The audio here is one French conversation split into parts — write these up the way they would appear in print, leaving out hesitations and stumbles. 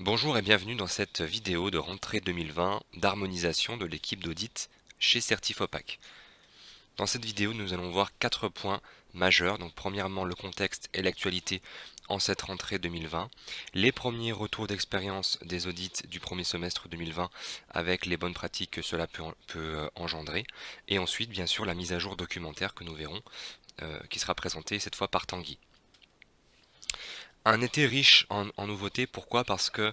Bonjour et bienvenue dans cette vidéo de rentrée 2020 d'harmonisation de l'équipe d'audit chez Certifopac. Dans cette vidéo, nous allons voir 4 points majeurs. Donc premièrement, le contexte et l'actualité en cette rentrée 2020, les premiers retours d'expérience des audits du premier semestre 2020 avec les bonnes pratiques que cela peut engendrer, et ensuite bien sûr la mise à jour documentaire que nous verrons, qui sera présentée cette fois par Tanguy. Un été riche en nouveautés, pourquoi? Parce que,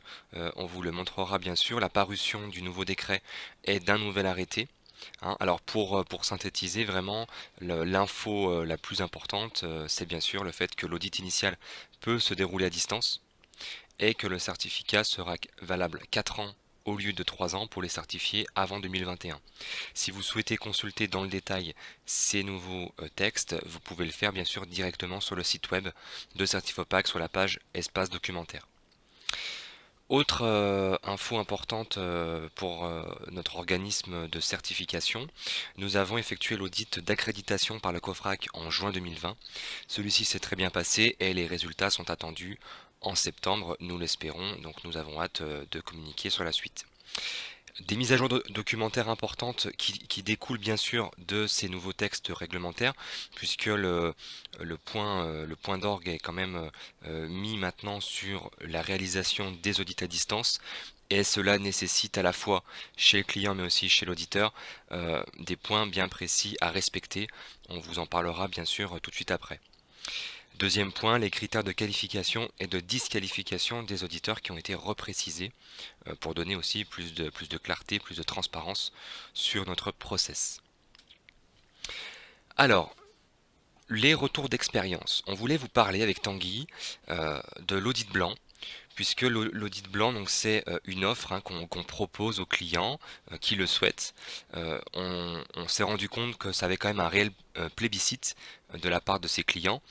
on vous le montrera bien sûr, la parution du nouveau décret et d'un nouvel arrêté. Hein. Alors pour synthétiser vraiment, l'info la plus importante, c'est bien sûr le fait que l'audit initial peut se dérouler à distance et que le certificat sera valable 4 ans au lieu de 3 ans pour les certifiés avant 2021. Si vous souhaitez consulter dans le détail ces nouveaux textes, vous pouvez le faire bien sûr directement sur le site web de Certifopac sur la page espace documentaire. Autre info importante pour notre organisme de certification, nous avons effectué l'audit d'accréditation par le COFRAC en juin 2020. Celui-ci s'est très bien passé et les résultats sont attendus en septembre, nous l'espérons, donc nous avons hâte de communiquer sur la suite. Des mises à jour documentaires importantes qui découlent bien sûr de ces nouveaux textes réglementaires, puisque le point d'orgue est quand même mis maintenant sur la réalisation des audits à distance, et cela nécessite à la fois chez le client mais aussi chez l'auditeur des points bien précis à respecter. On vous en parlera bien sûr tout de suite après. Deuxième point, les critères de qualification et de disqualification des auditeurs qui ont été reprécisés pour donner aussi plus de clarté, plus de transparence sur notre process. Alors, les retours d'expérience. On voulait vous parler avec Tanguy de l'audit blanc, puisque l'audit blanc, donc c'est une offre qu'on propose aux clients qui le souhaitent. On s'est rendu compte que ça avait quand même un réel plébiscite de la part de ces clients.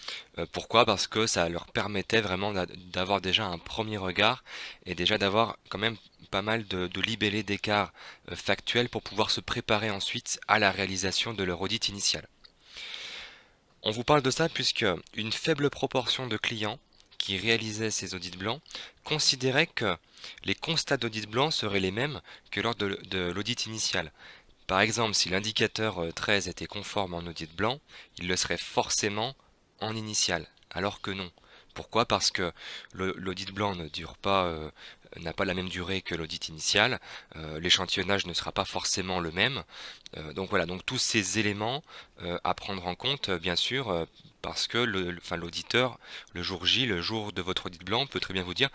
Pourquoi? Parce que ça leur permettait vraiment d'avoir déjà un premier regard et déjà d'avoir quand même pas mal de libellés d'écart factuels pour pouvoir se préparer ensuite à la réalisation de leur audit initial. On vous parle de ça puisque une faible proportion de clients qui réalisaient ces audits blancs considéraient que les constats d'audit blanc seraient les mêmes que lors de l'audit initial. Par exemple, si l'indicateur 13 était conforme en audit blanc, il le serait forcément en initial, alors que non. Pourquoi? Parce que l'audit blanc ne dure pas, n'a pas la même durée que l'audit initial, l'échantillonnage ne sera pas forcément le même. Donc voilà, donc tous ces éléments à prendre en compte, bien sûr, parce que l'auditeur, le jour J, le jour de votre audit blanc, peut très bien vous dire: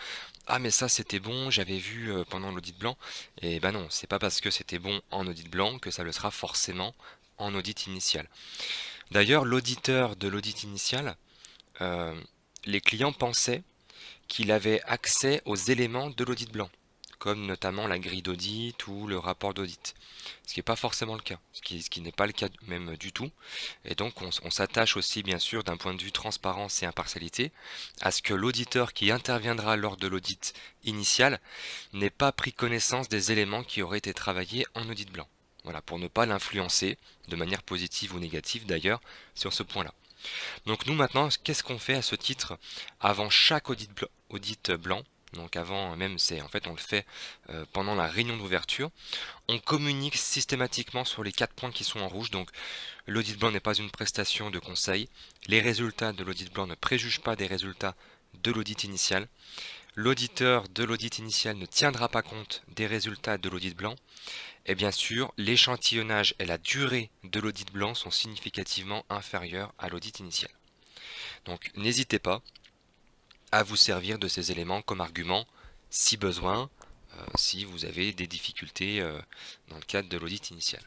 ah mais ça c'était bon, j'avais vu pendant l'audit blanc. Et ben non, c'est pas parce que c'était bon en audit blanc que ça le sera forcément en audit initial. D'ailleurs, l'auditeur de l'audit initial, euh, les clients pensaient qu'il avait accès aux éléments de l'audit blanc, comme notamment la grille d'audit ou le rapport d'audit. Ce qui n'est pas forcément le cas, ce qui n'est pas le cas même du tout. Et donc on s'attache aussi bien sûr d'un point de vue transparence et impartialité à ce que l'auditeur qui interviendra lors de l'audit initial n'ait pas pris connaissance des éléments qui auraient été travaillés en audit blanc. Voilà, pour ne pas l'influencer, de manière positive ou négative d'ailleurs, sur ce point-là. Donc nous maintenant, qu'est-ce qu'on fait à ce titre avant chaque audit blanc? Donc avant même, c'est en fait on le fait pendant la réunion d'ouverture. On communique systématiquement sur les 4 points qui sont en rouge. Donc l'audit blanc n'est pas une prestation de conseil. Les résultats de l'audit blanc ne préjugent pas des résultats de l'audit initial. L'auditeur de l'audit initial ne tiendra pas compte des résultats de l'audit blanc. Et bien sûr, l'échantillonnage et la durée de l'audit blanc sont significativement inférieurs à l'audit initial. Donc n'hésitez pas à vous servir de ces éléments comme argument si besoin, si vous avez des difficultés dans le cadre de l'audit initial.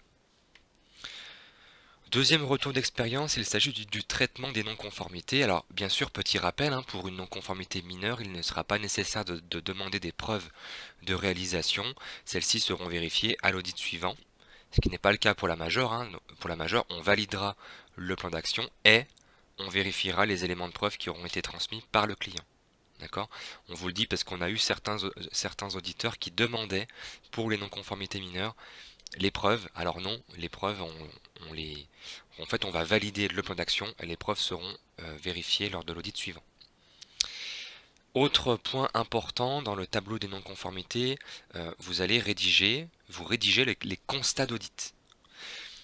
Deuxième retour d'expérience, il s'agit du traitement des non-conformités. Alors bien sûr, petit rappel, pour une non-conformité mineure, il ne sera pas nécessaire de demander des preuves de réalisation. Celles-ci seront vérifiées à l'audit suivant, ce qui n'est pas le cas pour la majeure. Pour la majeure, on validera le plan d'action et on vérifiera les éléments de preuve qui auront été transmis par le client. D'accord? On vous le dit parce qu'on a eu certains auditeurs qui demandaient pour les non-conformités mineures les preuves. Alors non, les preuves, en fait, on va valider le plan d'action et les preuves seront vérifiées lors de l'audit suivant. Autre point important dans le tableau des non-conformités, vous rédigez les constats d'audit.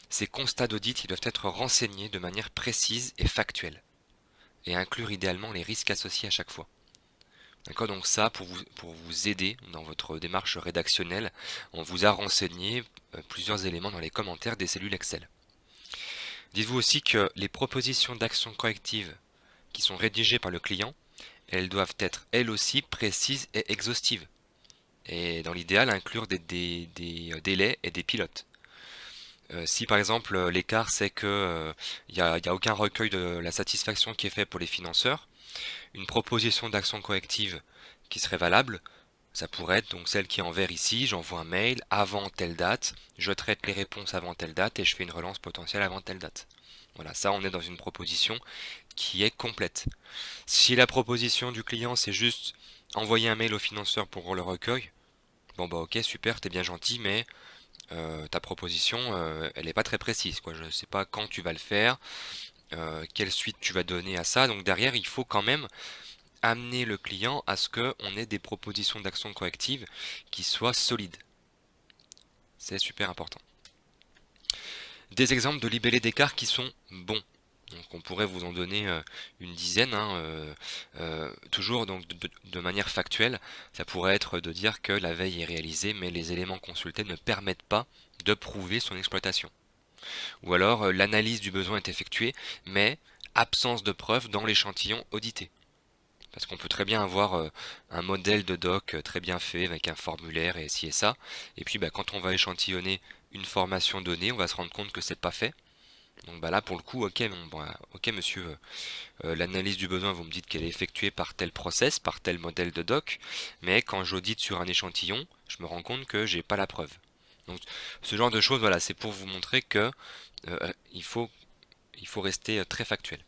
Ces constats d'audit, ils doivent être renseignés de manière précise et factuelle, et inclure idéalement les risques associés à chaque fois. D'accord, donc ça, pour vous aider dans votre démarche rédactionnelle, on vous a renseigné plusieurs éléments dans les commentaires des cellules Excel. Dites-vous aussi que les propositions d'action corrective qui sont rédigées par le client, elles doivent être elles aussi précises et exhaustives. Et dans l'idéal, inclure des délais et des pilotes. Si par exemple l'écart c'est que y a aucun recueil de la satisfaction qui est fait pour les financeurs, une proposition d'action corrective qui serait valable, ça pourrait être donc celle qui est en vert ici, j'envoie un mail avant telle date, je traite les réponses avant telle date et je fais une relance potentielle avant telle date. Voilà, ça on est dans une proposition qui est complète. Si la proposition du client c'est juste envoyer un mail au financeur pour le recueil, bon bah ok super, t'es bien gentil, mais ta proposition elle n'est pas très précise, quoi. Je ne sais pas quand tu vas le faire, quelle suite tu vas donner à ça. Donc derrière il faut quand même amener le client à ce qu'on ait des propositions d'action corrective qui soient solides. C'est super important. Des exemples de libellés d'écart qui sont bons. Donc on pourrait vous en donner une dizaine, hein, toujours donc de manière factuelle. Ça pourrait être de dire que la veille est réalisée, mais les éléments consultés ne permettent pas de prouver son exploitation. Ou alors l'analyse du besoin est effectuée, mais absence de preuves dans l'échantillon audité. Parce qu'on peut très bien avoir un modèle de doc très bien fait avec un formulaire et ci et ça. Et puis quand on va échantillonner une formation donnée, on va se rendre compte que c'est pas fait. Donc là pour le coup, ok monsieur, l'analyse du besoin, vous me dites qu'elle est effectuée par tel process, par tel modèle de doc, mais quand j'audite sur un échantillon, je me rends compte que j'ai pas la preuve. Donc ce genre de choses, voilà, c'est pour vous montrer que il faut rester très factuel.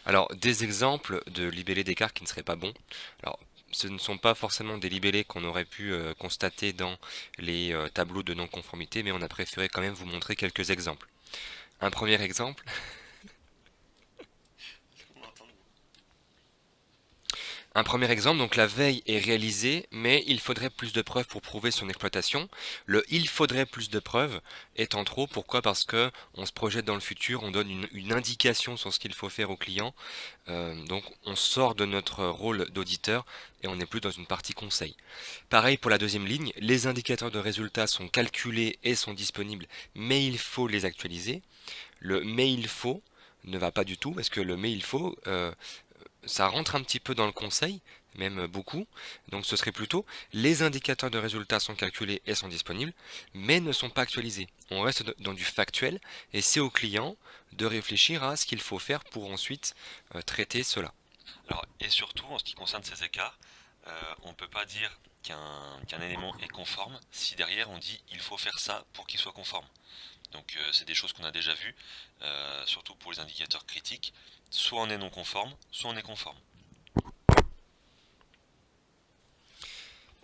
Alors, des exemples de libellés d'écart qui ne seraient pas bons. Alors, ce ne sont pas forcément des libellés qu'on aurait pu constater dans les tableaux de non-conformité, mais on a préféré quand même vous montrer quelques exemples. Un premier exemple. Un premier exemple, donc la veille est réalisée, mais il faudrait plus de preuves pour prouver son exploitation. Le il faudrait plus de preuves étant trop, pourquoi? Parce que on se projette dans le futur, on donne une indication sur ce qu'il faut faire au client. Donc on sort de notre rôle d'auditeur et on n'est plus dans une partie conseil. Pareil pour la deuxième ligne, les indicateurs de résultats sont calculés et sont disponibles, mais il faut les actualiser. Le mais il faut ne va pas du tout, parce que le mais il faut, ça rentre un petit peu dans le conseil, même beaucoup. Donc ce serait plutôt les indicateurs de résultats sont calculés et sont disponibles, mais ne sont pas actualisés. On reste dans du factuel et c'est au client de réfléchir à ce qu'il faut faire pour ensuite traiter cela. Alors, et surtout, en ce qui concerne ces écarts, on ne peut pas dire qu'un élément est conforme si derrière on dit il faut faire ça pour qu'il soit conforme. Donc c'est des choses qu'on a déjà vues, surtout pour les indicateurs critiques. Soit on est non conforme, soit on est conforme.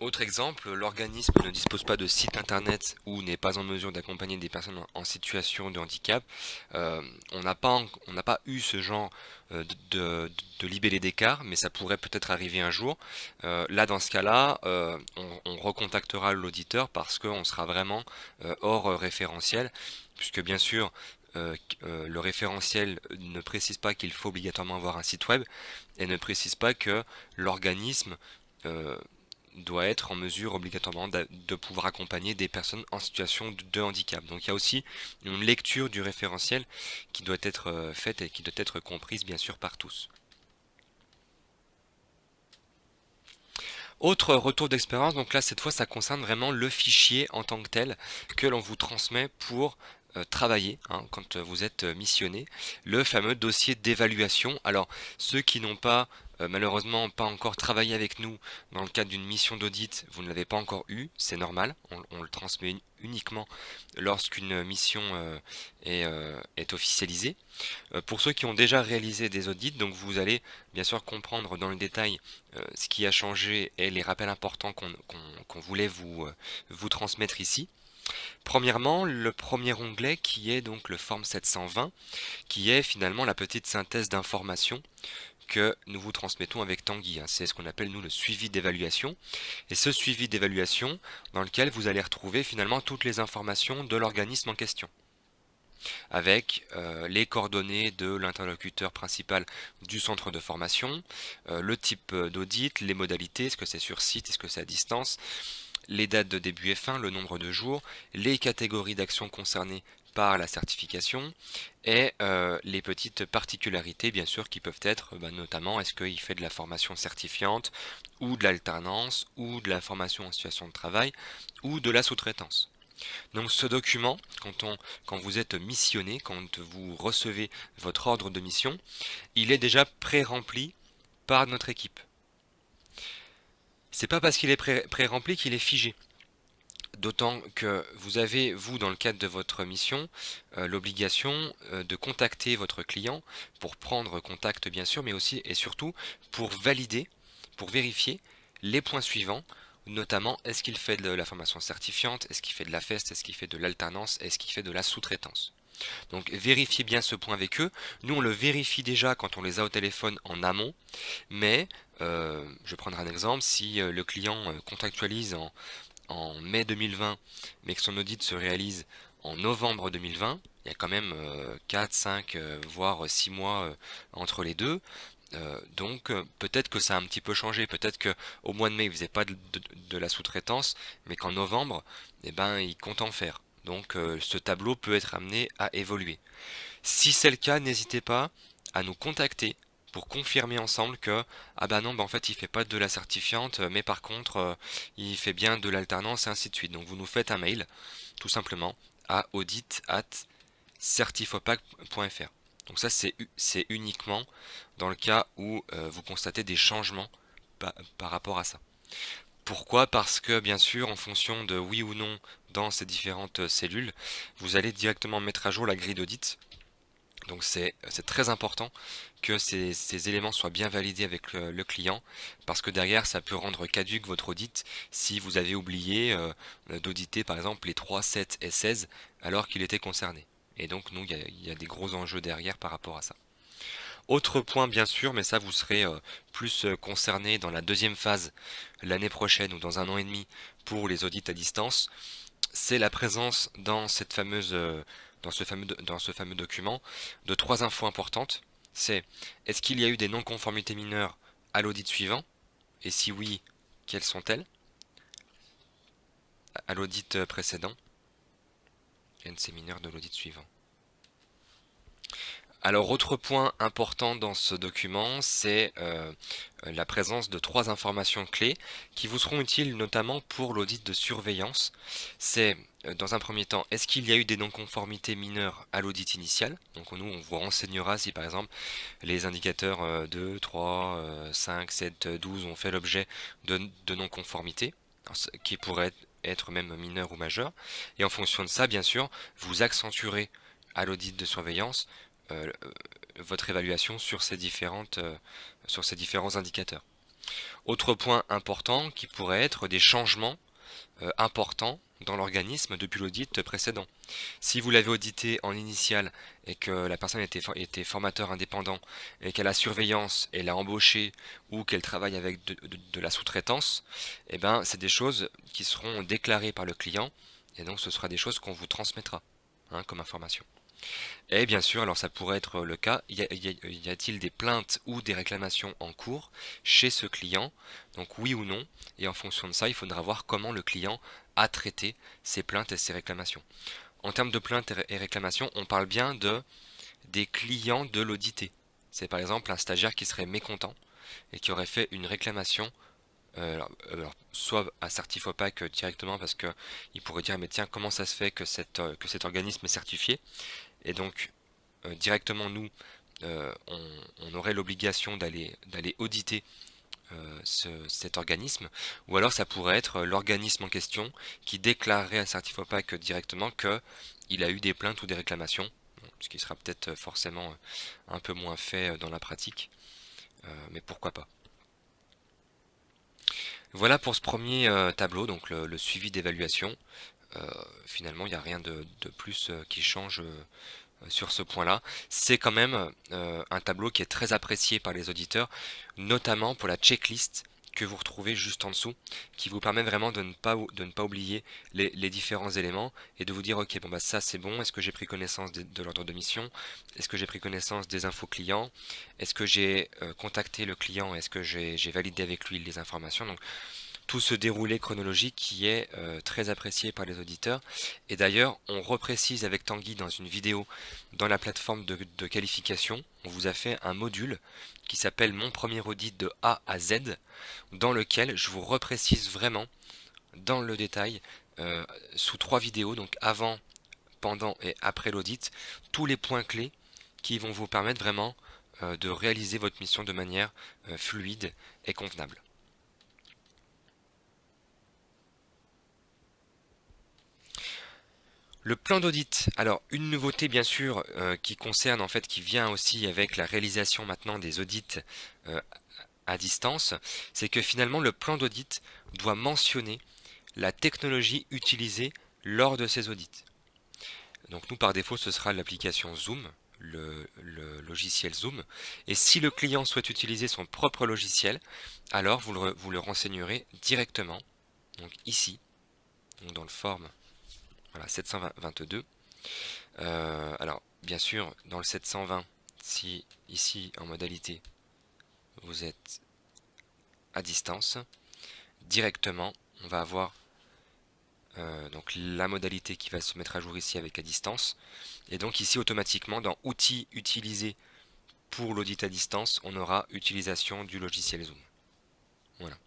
Autre exemple, l'organisme ne dispose pas de site internet ou n'est pas en mesure d'accompagner des personnes en situation de handicap. On n'a pas eu ce genre de libellé d'écart, mais ça pourrait peut-être arriver un jour. Là, dans ce cas-là, on recontactera l'auditeur parce qu'on sera vraiment hors référentiel, puisque bien sûr, le référentiel ne précise pas qu'il faut obligatoirement avoir un site web et ne précise pas que l'organisme euh, doit être en mesure obligatoirement de pouvoir accompagner des personnes en situation de handicap. Donc il y a aussi une lecture du référentiel qui doit être faite et qui doit être comprise bien sûr par tous. Autre retour d'expérience, donc là cette fois ça concerne vraiment le fichier en tant que tel que l'on vous transmet pour travailler quand vous êtes missionné, le fameux dossier d'évaluation. Alors ceux qui n'ont pas malheureusement pas encore travaillé avec nous dans le cadre d'une mission d'audit, vous ne l'avez pas encore eu, c'est normal, on le transmet uniquement lorsqu'une mission est officialisée. Pour ceux qui ont déjà réalisé des audits, donc vous allez bien sûr comprendre dans le détail ce qui a changé et les rappels importants qu'on voulait vous transmettre ici. Premièrement, le premier onglet qui est donc le form 720, qui est finalement la petite synthèse d'informations que nous vous transmettons avec Tanguy, hein. C'est ce qu'on appelle nous le suivi d'évaluation. Et ce suivi d'évaluation dans lequel vous allez retrouver finalement toutes les informations de l'organisme en question, avec les coordonnées de l'interlocuteur principal du centre de formation, le type d'audit, les modalités, est-ce que c'est sur site, est-ce que c'est à distance, les dates de début et fin, le nombre de jours, les catégories d'actions concernées par la certification et les petites particularités bien sûr qui peuvent être notamment est-ce qu'il fait de la formation certifiante ou de l'alternance ou de la formation en situation de travail ou de la sous-traitance. Donc ce document, quand vous êtes missionné, quand vous recevez votre ordre de mission, il est déjà pré-rempli par notre équipe. C'est pas parce qu'il est pré-rempli qu'il est figé. D'autant que vous avez, vous, dans le cadre de votre mission, l'obligation de contacter votre client pour prendre contact bien sûr, mais aussi et surtout pour valider, pour vérifier les points suivants, notamment est-ce qu'il fait de la formation certifiante, est-ce qu'il fait de la FEST, est-ce qu'il fait de l'alternance, est-ce qu'il fait de la sous-traitance. Donc vérifiez bien ce point avec eux. Nous on le vérifie déjà quand on les a au téléphone en amont, mais je vais prendre un exemple, si le client contractualise en mai 2020, mais que son audit se réalise en novembre 2020, il y a quand même 4, 5, voire 6 mois entre les deux. Donc peut-être que ça a un petit peu changé, peut-être qu'au mois de mai il ne faisait pas de la sous-traitance, mais qu'en novembre, eh ben, il compte en faire. Donc ce tableau peut être amené à évoluer. Si c'est le cas, n'hésitez pas à nous contacter pour confirmer ensemble que ah bah non, bah en fait il fait pas de la certifiante, mais par contre il fait bien de l'alternance et ainsi de suite. Donc vous nous faites un mail tout simplement à audit@certifopac.fr. Donc ça c'est uniquement dans le cas où vous constatez des changements par rapport à ça. Pourquoi? Parce que bien sûr, en fonction de oui ou non dans ces différentes cellules, vous allez directement mettre à jour la grille d'audit. Donc c'est très important que ces éléments soient bien validés avec le client, parce que derrière ça peut rendre caduque votre audit si vous avez oublié d'auditer par exemple les 3, 7 et 16 alors qu'il était concerné. Et donc nous, il y a des gros enjeux derrière par rapport à ça. Autre point bien sûr, mais ça vous serez plus concerné dans la deuxième phase l'année prochaine ou dans un an et demi pour les audits à distance, c'est la présence dans cette fameuse, dans ce fameux document de 3 infos importantes. C'est est-ce qu'il y a eu des non-conformités mineures à l'audit suivant? Et si oui, quelles sont-elles? À l'audit précédent, NC mineur de l'audit suivant. Alors, autre point important dans ce document, c'est la présence de 3 informations clés qui vous seront utiles notamment pour l'audit de surveillance. C'est, dans un premier temps, est-ce qu'il y a eu des non-conformités mineures à l'audit initial? Donc nous, on vous renseignera si par exemple les indicateurs 2, 3, 5, 7, 12 ont fait l'objet de non-conformités, qui pourraient être même mineurs ou majeurs. Et en fonction de ça, bien sûr, vous accentuerez à l'audit de surveillance euh, votre évaluation sur sur ces différents indicateurs. Autre point important qui pourrait être des changements importants dans l'organisme depuis l'audit précédent. Si vous l'avez audité en initial et que la personne était formateur indépendant et qu'à la surveillance elle a embauché ou qu'elle travaille avec de la sous-traitance, eh ben c'est des choses qui seront déclarées par le client et donc ce sera des choses qu'on vous transmettra hein, comme information. Et bien sûr, alors ça pourrait être le cas, y a-t-il des plaintes ou des réclamations en cours chez ce client? Donc oui ou non, et en fonction de ça, il faudra voir comment le client a traité ses plaintes et ses réclamations. En termes de plaintes et réclamations, on parle bien des clients de l'audité. C'est par exemple un stagiaire qui serait mécontent et qui aurait fait une réclamation alors, soit à Certifopac directement parce qu'il pourrait dire mais tiens comment ça se fait que cet organisme est certifié et donc directement nous on aurait l'obligation d'aller auditer cet organisme, ou alors ça pourrait être l'organisme en question qui déclarerait à Certifopac directement qu'il a eu des plaintes ou des réclamations, ce qui sera peut-être forcément un peu moins fait dans la pratique, mais pourquoi pas. Voilà pour ce premier tableau, donc le suivi d'évaluation. Finalement, il n'y a rien de plus qui change sur ce point-là. C'est quand même un tableau qui est très apprécié par les auditeurs, notamment pour la checklist que vous retrouvez juste en dessous, qui vous permet vraiment de ne pas oublier les différents éléments et de vous dire ok bon bah ça c'est bon, est-ce que j'ai pris connaissance de l'ordre de mission, est-ce que j'ai pris connaissance des infos clients, est-ce que j'ai contacté le client, est-ce que j'ai validé avec lui les informations. Donc tout ce déroulé chronologique qui est très apprécié par les auditeurs. Et d'ailleurs, on reprécise avec Tanguy dans une vidéo dans la plateforme de qualification, on vous a fait un module qui s'appelle Mon premier audit de A à Z, dans lequel je vous reprécise vraiment dans le détail, sous 3 vidéos, donc avant, pendant et après l'audit, tous les points clés qui vont vous permettre vraiment de réaliser votre mission de manière fluide et convenable. Le plan d'audit, alors une nouveauté bien sûr qui concerne en fait, qui vient aussi avec la réalisation maintenant des audits euh, à distance, c'est que finalement le plan d'audit doit mentionner la technologie utilisée lors de ces audits. Donc nous par défaut ce sera l'application Zoom, le logiciel Zoom, et si le client souhaite utiliser son propre logiciel, alors vous le renseignerez directement, donc ici, donc dans le form voilà, 722. Alors, bien sûr, dans le 720, si ici en modalité vous êtes à distance, directement, on va avoir donc la modalité qui va se mettre à jour ici avec à distance. Et donc ici, automatiquement, dans outils utilisés pour l'audit à distance, on aura utilisation du logiciel Zoom. Voilà.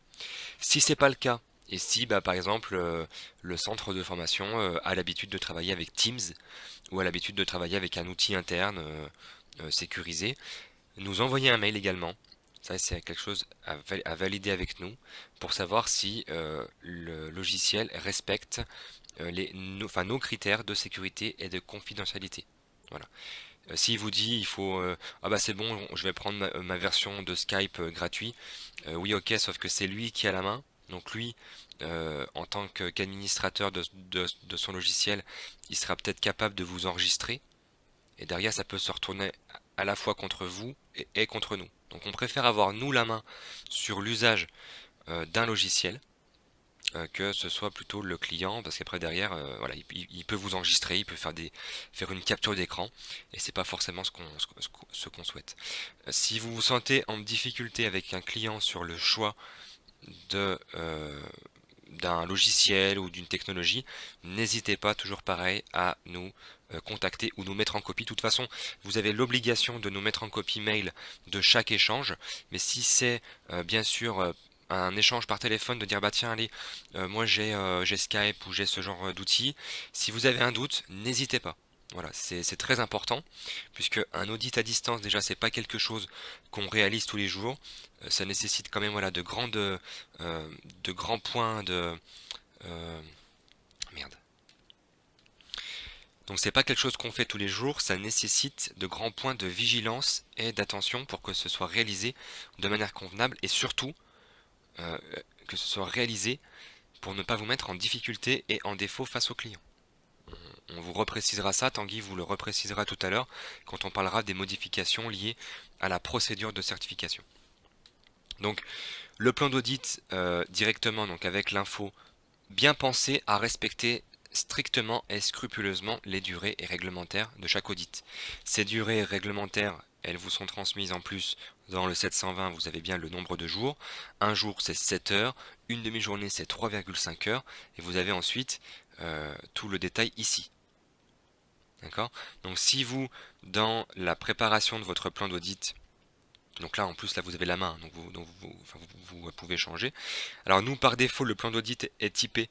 Si c'est pas le cas, et si par exemple le centre de formation a l'habitude de travailler avec Teams ou a l'habitude de travailler avec un outil interne sécurisé, nous envoyer un mail également. Ça c'est quelque chose à valider avec nous pour savoir si le logiciel respecte nos critères de sécurité et de confidentialité. Voilà. S'il vous dit il faut ah bah c'est bon, je vais prendre ma version de Skype gratuit, oui ok, sauf que c'est lui qui a la main, donc lui en tant qu'administrateur de son logiciel, il sera peut-être capable de vous enregistrer, et derrière ça peut se retourner à la fois contre vous et contre nous. Donc on préfère avoir nous la main sur l'usage d'un logiciel que ce soit plutôt le client, parce qu'après derrière voilà, il peut vous enregistrer, il peut faire une capture d'écran, et c'est pas forcément ce qu'on souhaite. Si vous vous sentez en difficulté avec un client sur le choix de d'un logiciel ou d'une technologie, n'hésitez pas, toujours pareil, à nous contacter ou nous mettre en copie. De toute façon, vous avez l'obligation de nous mettre en copie mail de chaque échange, mais si c'est bien sûr un échange par téléphone, de dire bah tiens allez, moi j'ai Skype ou j'ai ce genre d'outils, si vous avez un doute, n'hésitez pas. Voilà, c'est très important, puisque un audit à distance, déjà, c'est pas quelque chose qu'on réalise tous les jours. Ça nécessite quand même voilà, de grands points de... euh, merde. Donc c'est pas quelque chose qu'on fait tous les jours, ça nécessite de grands points de vigilance et d'attention pour que ce soit réalisé de manière convenable, et surtout euh, que ce soit réalisé pour ne pas vous mettre en difficulté et en défaut face au client. On vous reprécisera ça, Tanguy vous le reprécisera tout à l'heure quand on parlera des modifications liées à la procédure de certification. Donc le plan d'audit directement, donc avec l'info, bien pensé à respecter strictement et scrupuleusement les durées et réglementaires de chaque audit. Ces durées réglementaires, elles vous sont transmises en plus dans le 720, vous avez bien le nombre de jours. Un jour c'est 7 heures, une demi-journée c'est 3,5 heures, et vous avez ensuite tout le détail ici. D'accord? Donc si vous, dans la préparation de votre plan d'audit, donc là en plus là vous avez la main, donc vous pouvez changer. Alors nous par défaut le plan d'audit est typé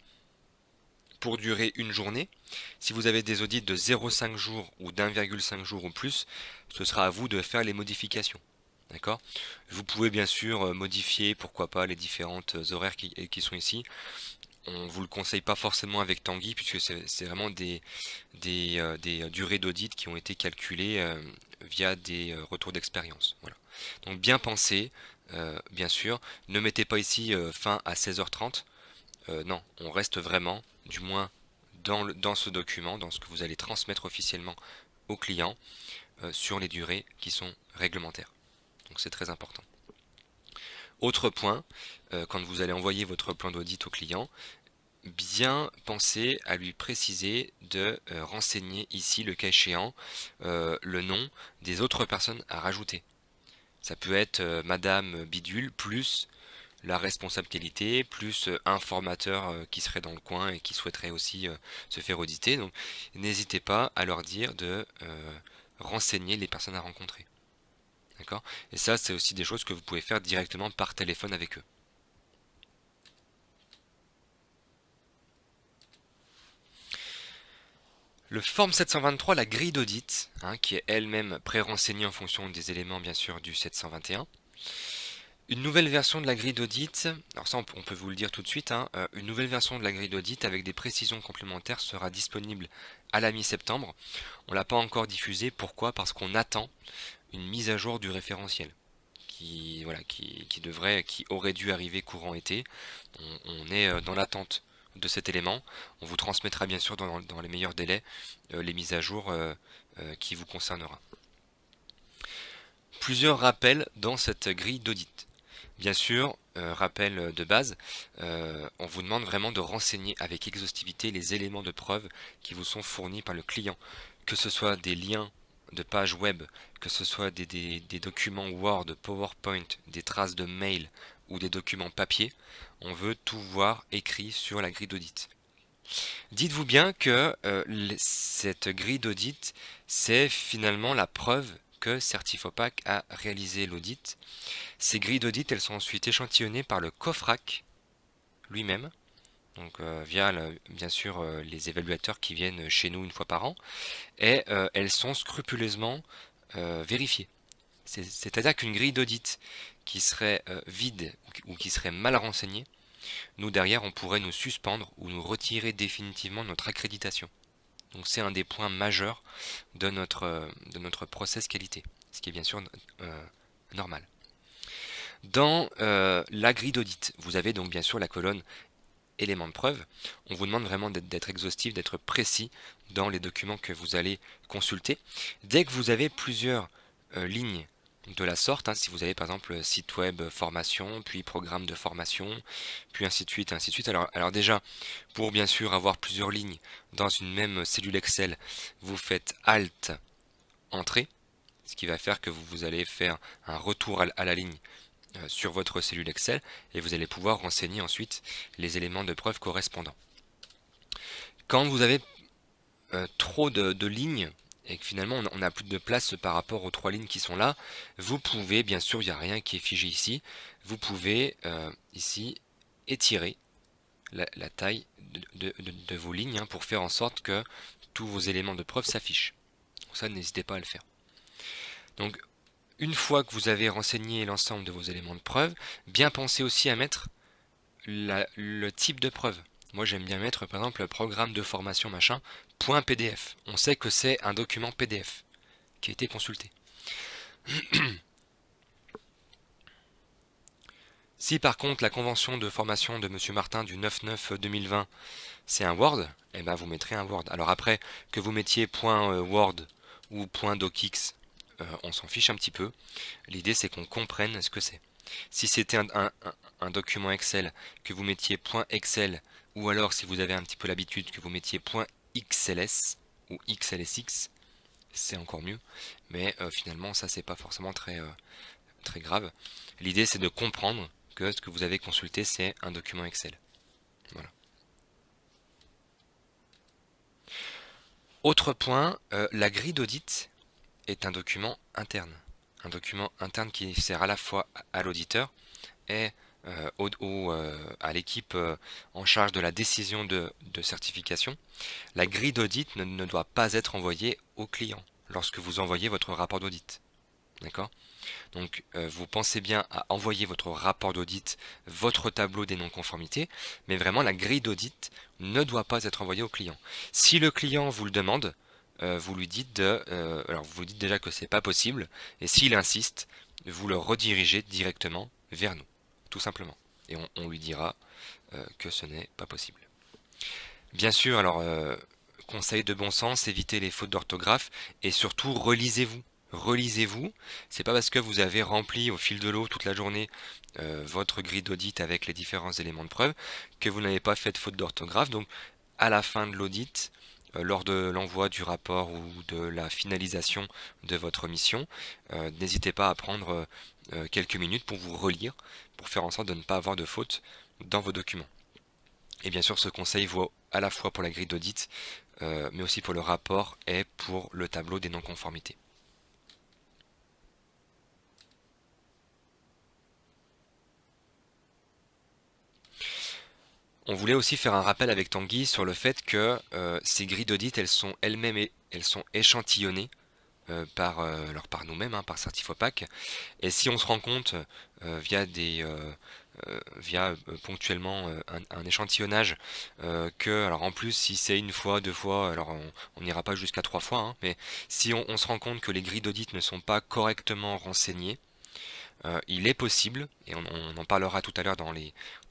pour durer une journée. Si vous avez des audits de 0,5 jours ou d'1,5 jour ou plus, ce sera à vous de faire les modifications. D'accord? Vous pouvez bien sûr modifier, pourquoi pas, les différentes horaires qui sont ici. On vous le conseille pas forcément avec Tanguy, puisque c'est vraiment des durées d'audit qui ont été calculées via des retours d'expérience. Voilà. Donc bien pensé, bien sûr. Ne mettez pas ici fin à 16h30. Non, on reste vraiment, du moins dans ce document, dans ce que vous allez transmettre officiellement au client sur les durées qui sont réglementaires. Donc c'est très important. Autre point, quand vous allez envoyer votre plan d'audit au client, bien penser à lui préciser de renseigner ici, le cas échéant, le nom des autres personnes à rajouter. Ça peut être Madame Bidule plus la responsable qualité, plus un formateur qui serait dans le coin et qui souhaiterait aussi se faire auditer. Donc n'hésitez pas à leur dire de renseigner les personnes à rencontrer. D'accord? Et ça, c'est aussi des choses que vous pouvez faire directement par téléphone avec eux. Le Form 723, la grille d'audit, qui est elle-même pré-renseignée en fonction des éléments bien sûr du 721. Une nouvelle version de la grille d'audit, alors ça on peut vous le dire tout de suite, une nouvelle version de la grille d'audit avec des précisions complémentaires sera disponible à la mi-septembre. On ne l'a pas encore diffusée, pourquoi? Parce qu'on attend une mise à jour du référentiel qui aurait dû arriver courant été. On est dans l'attente de cet élément. On vous transmettra bien sûr dans les meilleurs délais les mises à jour qui vous concernera. Plusieurs rappels dans cette grille d'audit. Bien sûr, rappel de base, on vous demande vraiment de renseigner avec exhaustivité les éléments de preuve qui vous sont fournis par le client, que ce soit des liens de pages web, que ce soit des documents Word, PowerPoint, des traces de mail ou des documents papier. On veut tout voir écrit sur la grille d'audit. Dites-vous bien que cette grille d'audit, c'est finalement la preuve que Certifopac a réalisé l'audit. Ces grilles d'audit, elles sont ensuite échantillonnées par le COFRAC lui-même, donc via bien sûr les évaluateurs qui viennent chez nous une fois par an, et elles sont scrupuleusement vérifiées. C'est-à-dire qu'une grille d'audit qui serait vide ou qui serait mal renseignée, nous derrière on pourrait nous suspendre ou nous retirer définitivement notre accréditation. Donc c'est un des points majeurs de notre process qualité, ce qui est bien sûr normal. Dans la grille d'audit, vous avez donc bien sûr la colonne éléments de preuve. On vous demande vraiment d'être exhaustif, d'être précis dans les documents que vous allez consulter. Dès que vous avez plusieurs lignes de la sorte, si vous avez par exemple site web formation, puis programme de formation, puis ainsi de suite, ainsi de suite. Alors déjà, pour bien sûr avoir plusieurs lignes dans une même cellule Excel, vous faites Alt, Entrée, ce qui va faire que vous allez faire un retour à la ligne sur votre cellule Excel et vous allez pouvoir renseigner ensuite les éléments de preuve correspondants. Quand vous avez trop de lignes et que finalement on n'a plus de place par rapport aux 3 lignes qui sont là, vous pouvez, bien sûr il n'y a rien qui est figé ici, vous pouvez ici étirer la taille de vos lignes pour faire en sorte que tous vos éléments de preuve s'affichent. Donc ça, n'hésitez pas à le faire. Donc une fois que vous avez renseigné l'ensemble de vos éléments de preuve, bien penser aussi à mettre le type de preuve. Moi j'aime bien mettre par exemple programme de formation machin .pdf. On sait que c'est un document PDF qui a été consulté. Si par contre la convention de formation de Monsieur Martin du 9/9/2020 c'est un Word, eh ben vous mettrez un Word. Alors après que vous mettiez .word ou .docx, on s'en fiche un petit peu. L'idée c'est qu'on comprenne ce que c'est. Si c'était un document Excel, que vous mettiez .excel, ou alors si vous avez un petit peu l'habitude que vous mettiez .xls ou xlsx, c'est encore mieux. Mais finalement ça c'est pas forcément très grave. L'idée c'est de comprendre que ce que vous avez consulté c'est un document Excel. Voilà. Autre point, la grille d'audit est un document interne. Un document interne qui sert à la fois à l'auditeur et à l'équipe en charge de la décision de certification. La grille d'audit ne doit pas être envoyée au client lorsque vous envoyez votre rapport d'audit. D'accord ? Donc vous pensez bien à envoyer votre rapport d'audit, votre tableau des non-conformités, mais vraiment la grille d'audit ne doit pas être envoyée au client. Si le client vous le demande, vous lui dites alors vous dites déjà que c'est pas possible, et s'il insiste, vous le redirigez directement vers nous, tout simplement. Et on lui dira que ce n'est pas possible. Bien sûr, alors conseil de bon sens, évitez les fautes d'orthographe et surtout relisez-vous. Relisez-vous, c'est pas parce que vous avez rempli au fil de l'eau toute la journée votre grille d'audit avec les différents éléments de preuve que vous n'avez pas fait de faute d'orthographe. Donc à la fin de l'audit, lors de l'envoi du rapport ou de la finalisation de votre mission, n'hésitez pas à prendre quelques minutes pour vous relire, pour faire en sorte de ne pas avoir de fautes dans vos documents. Et bien sûr, ce conseil vaut à la fois pour la grille d'audit, mais aussi pour le rapport et pour le tableau des non-conformités. On voulait aussi faire un rappel avec Tanguy sur le fait que ces grilles d'audit, elles sont échantillonnées par nous-mêmes, hein, par Certifopac. Et si on se rend compte via ponctuellement un échantillonnage que, alors en plus si c'est une fois, deux fois, alors on n'ira pas jusqu'à 3 fois, hein, mais si on se rend compte que les grilles d'audit ne sont pas correctement renseignées, il est possible, et on en parlera tout à l'heure dans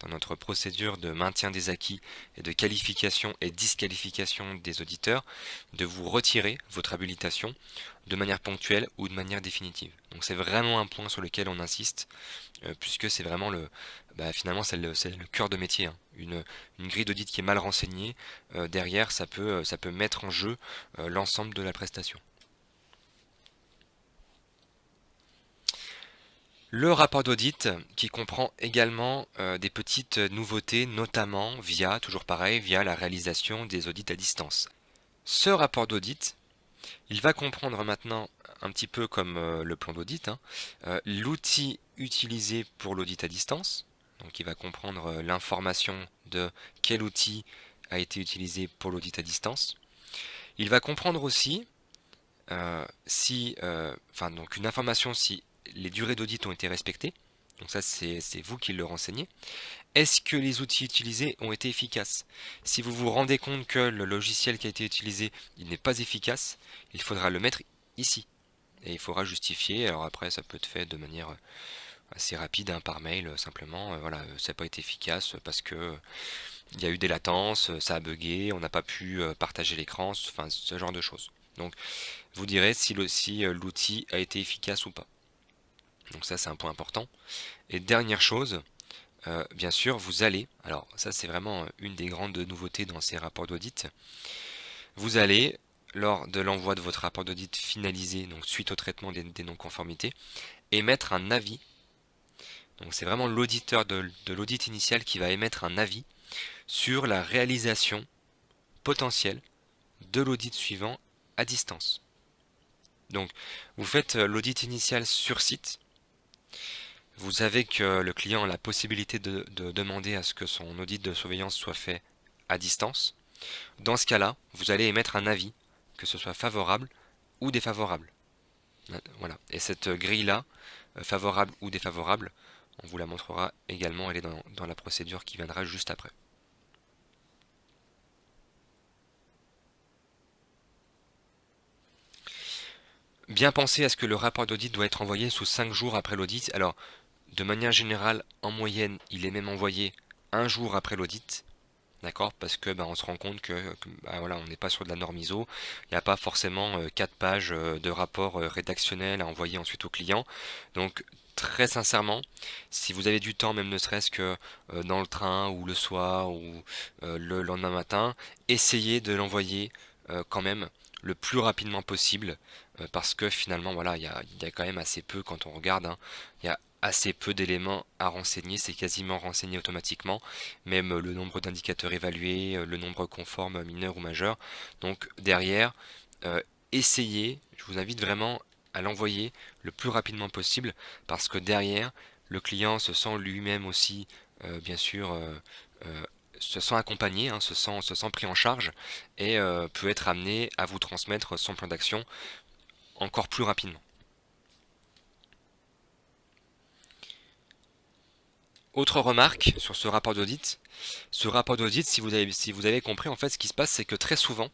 notre procédure de maintien des acquis et de qualification et disqualification des auditeurs, de vous retirer votre habilitation de manière ponctuelle ou de manière définitive. Donc c'est vraiment un point sur lequel on insiste, puisque c'est vraiment finalement c'est le cœur de métier, hein. Une grille d'audit qui est mal renseignée, derrière ça peut mettre en jeu l'ensemble de la prestation. Le rapport d'audit qui comprend également des petites nouveautés, notamment toujours pareil, via la réalisation des audits à distance. Ce rapport d'audit, il va comprendre maintenant, un petit peu comme le plan d'audit, hein, l'outil utilisé pour l'audit à distance. Donc il va comprendre l'information de quel outil a été utilisé pour l'audit à distance. Il va comprendre aussi donc une information si les durées d'audit ont été respectées. Donc ça, c'est vous qui le renseignez. Est-ce que les outils utilisés ont été efficaces? Si vous vous rendez compte que le logiciel qui a été utilisé il n'est pas efficace, il faudra le mettre ici. Et il faudra justifier. Alors après, ça peut être fait de manière assez rapide, hein, par mail, simplement. Voilà, ça n'a pas été efficace parce que il y a eu des latences, ça a bugué, on n'a pas pu partager l'écran, enfin ce genre de choses. Donc vous direz si l'outil a été efficace ou pas. Donc ça c'est un point important. Et dernière chose, bien sûr vous allez, alors ça c'est vraiment une des grandes nouveautés dans ces rapports d'audit, vous allez, lors de l'envoi de votre rapport d'audit finalisé, donc suite au traitement des non-conformités, émettre un avis. Donc c'est vraiment l'auditeur de l'audit initial qui va émettre un avis sur la réalisation potentielle de l'audit suivant à distance. Donc vous faites l'audit initial sur site. Vous savez que le client a la possibilité de demander à ce que son audit de surveillance soit fait à distance. Dans ce cas-là, vous allez émettre un avis, que ce soit favorable ou défavorable. Voilà. Et cette grille-là, favorable ou défavorable, on vous la montrera également, elle est dans la procédure qui viendra juste après. Bien penser à ce que le rapport d'audit doit être envoyé sous 5 jours après l'audit. Alors, de manière générale, en moyenne, il est même envoyé un jour après l'audit. D'accord? Parce que on se rend compte que voilà, on n'est pas sur de la norme ISO. Il n'y a pas forcément 4 pages de rapport rédactionnel à envoyer ensuite au client. Donc, très sincèrement, si vous avez du temps, même ne serait-ce que dans le train ou le soir ou le lendemain matin, essayez de l'envoyer quand même le plus rapidement possible, parce que finalement voilà, il y a quand même assez peu, quand on regarde, hein, il y a assez peu d'éléments à renseigner, c'est quasiment renseigné automatiquement, même le nombre d'indicateurs évalués, le nombre conforme mineur ou majeur. Donc derrière, essayez, je vous invite vraiment à l'envoyer le plus rapidement possible, parce que derrière, le client se sent lui-même aussi, bien sûr, se sent accompagné, hein, se sent pris en charge, et peut être amené à vous transmettre son plan d'action encore plus rapidement. Autre remarque sur ce rapport d'audit, si vous avez compris, en fait, ce qui se passe, c'est que très souvent,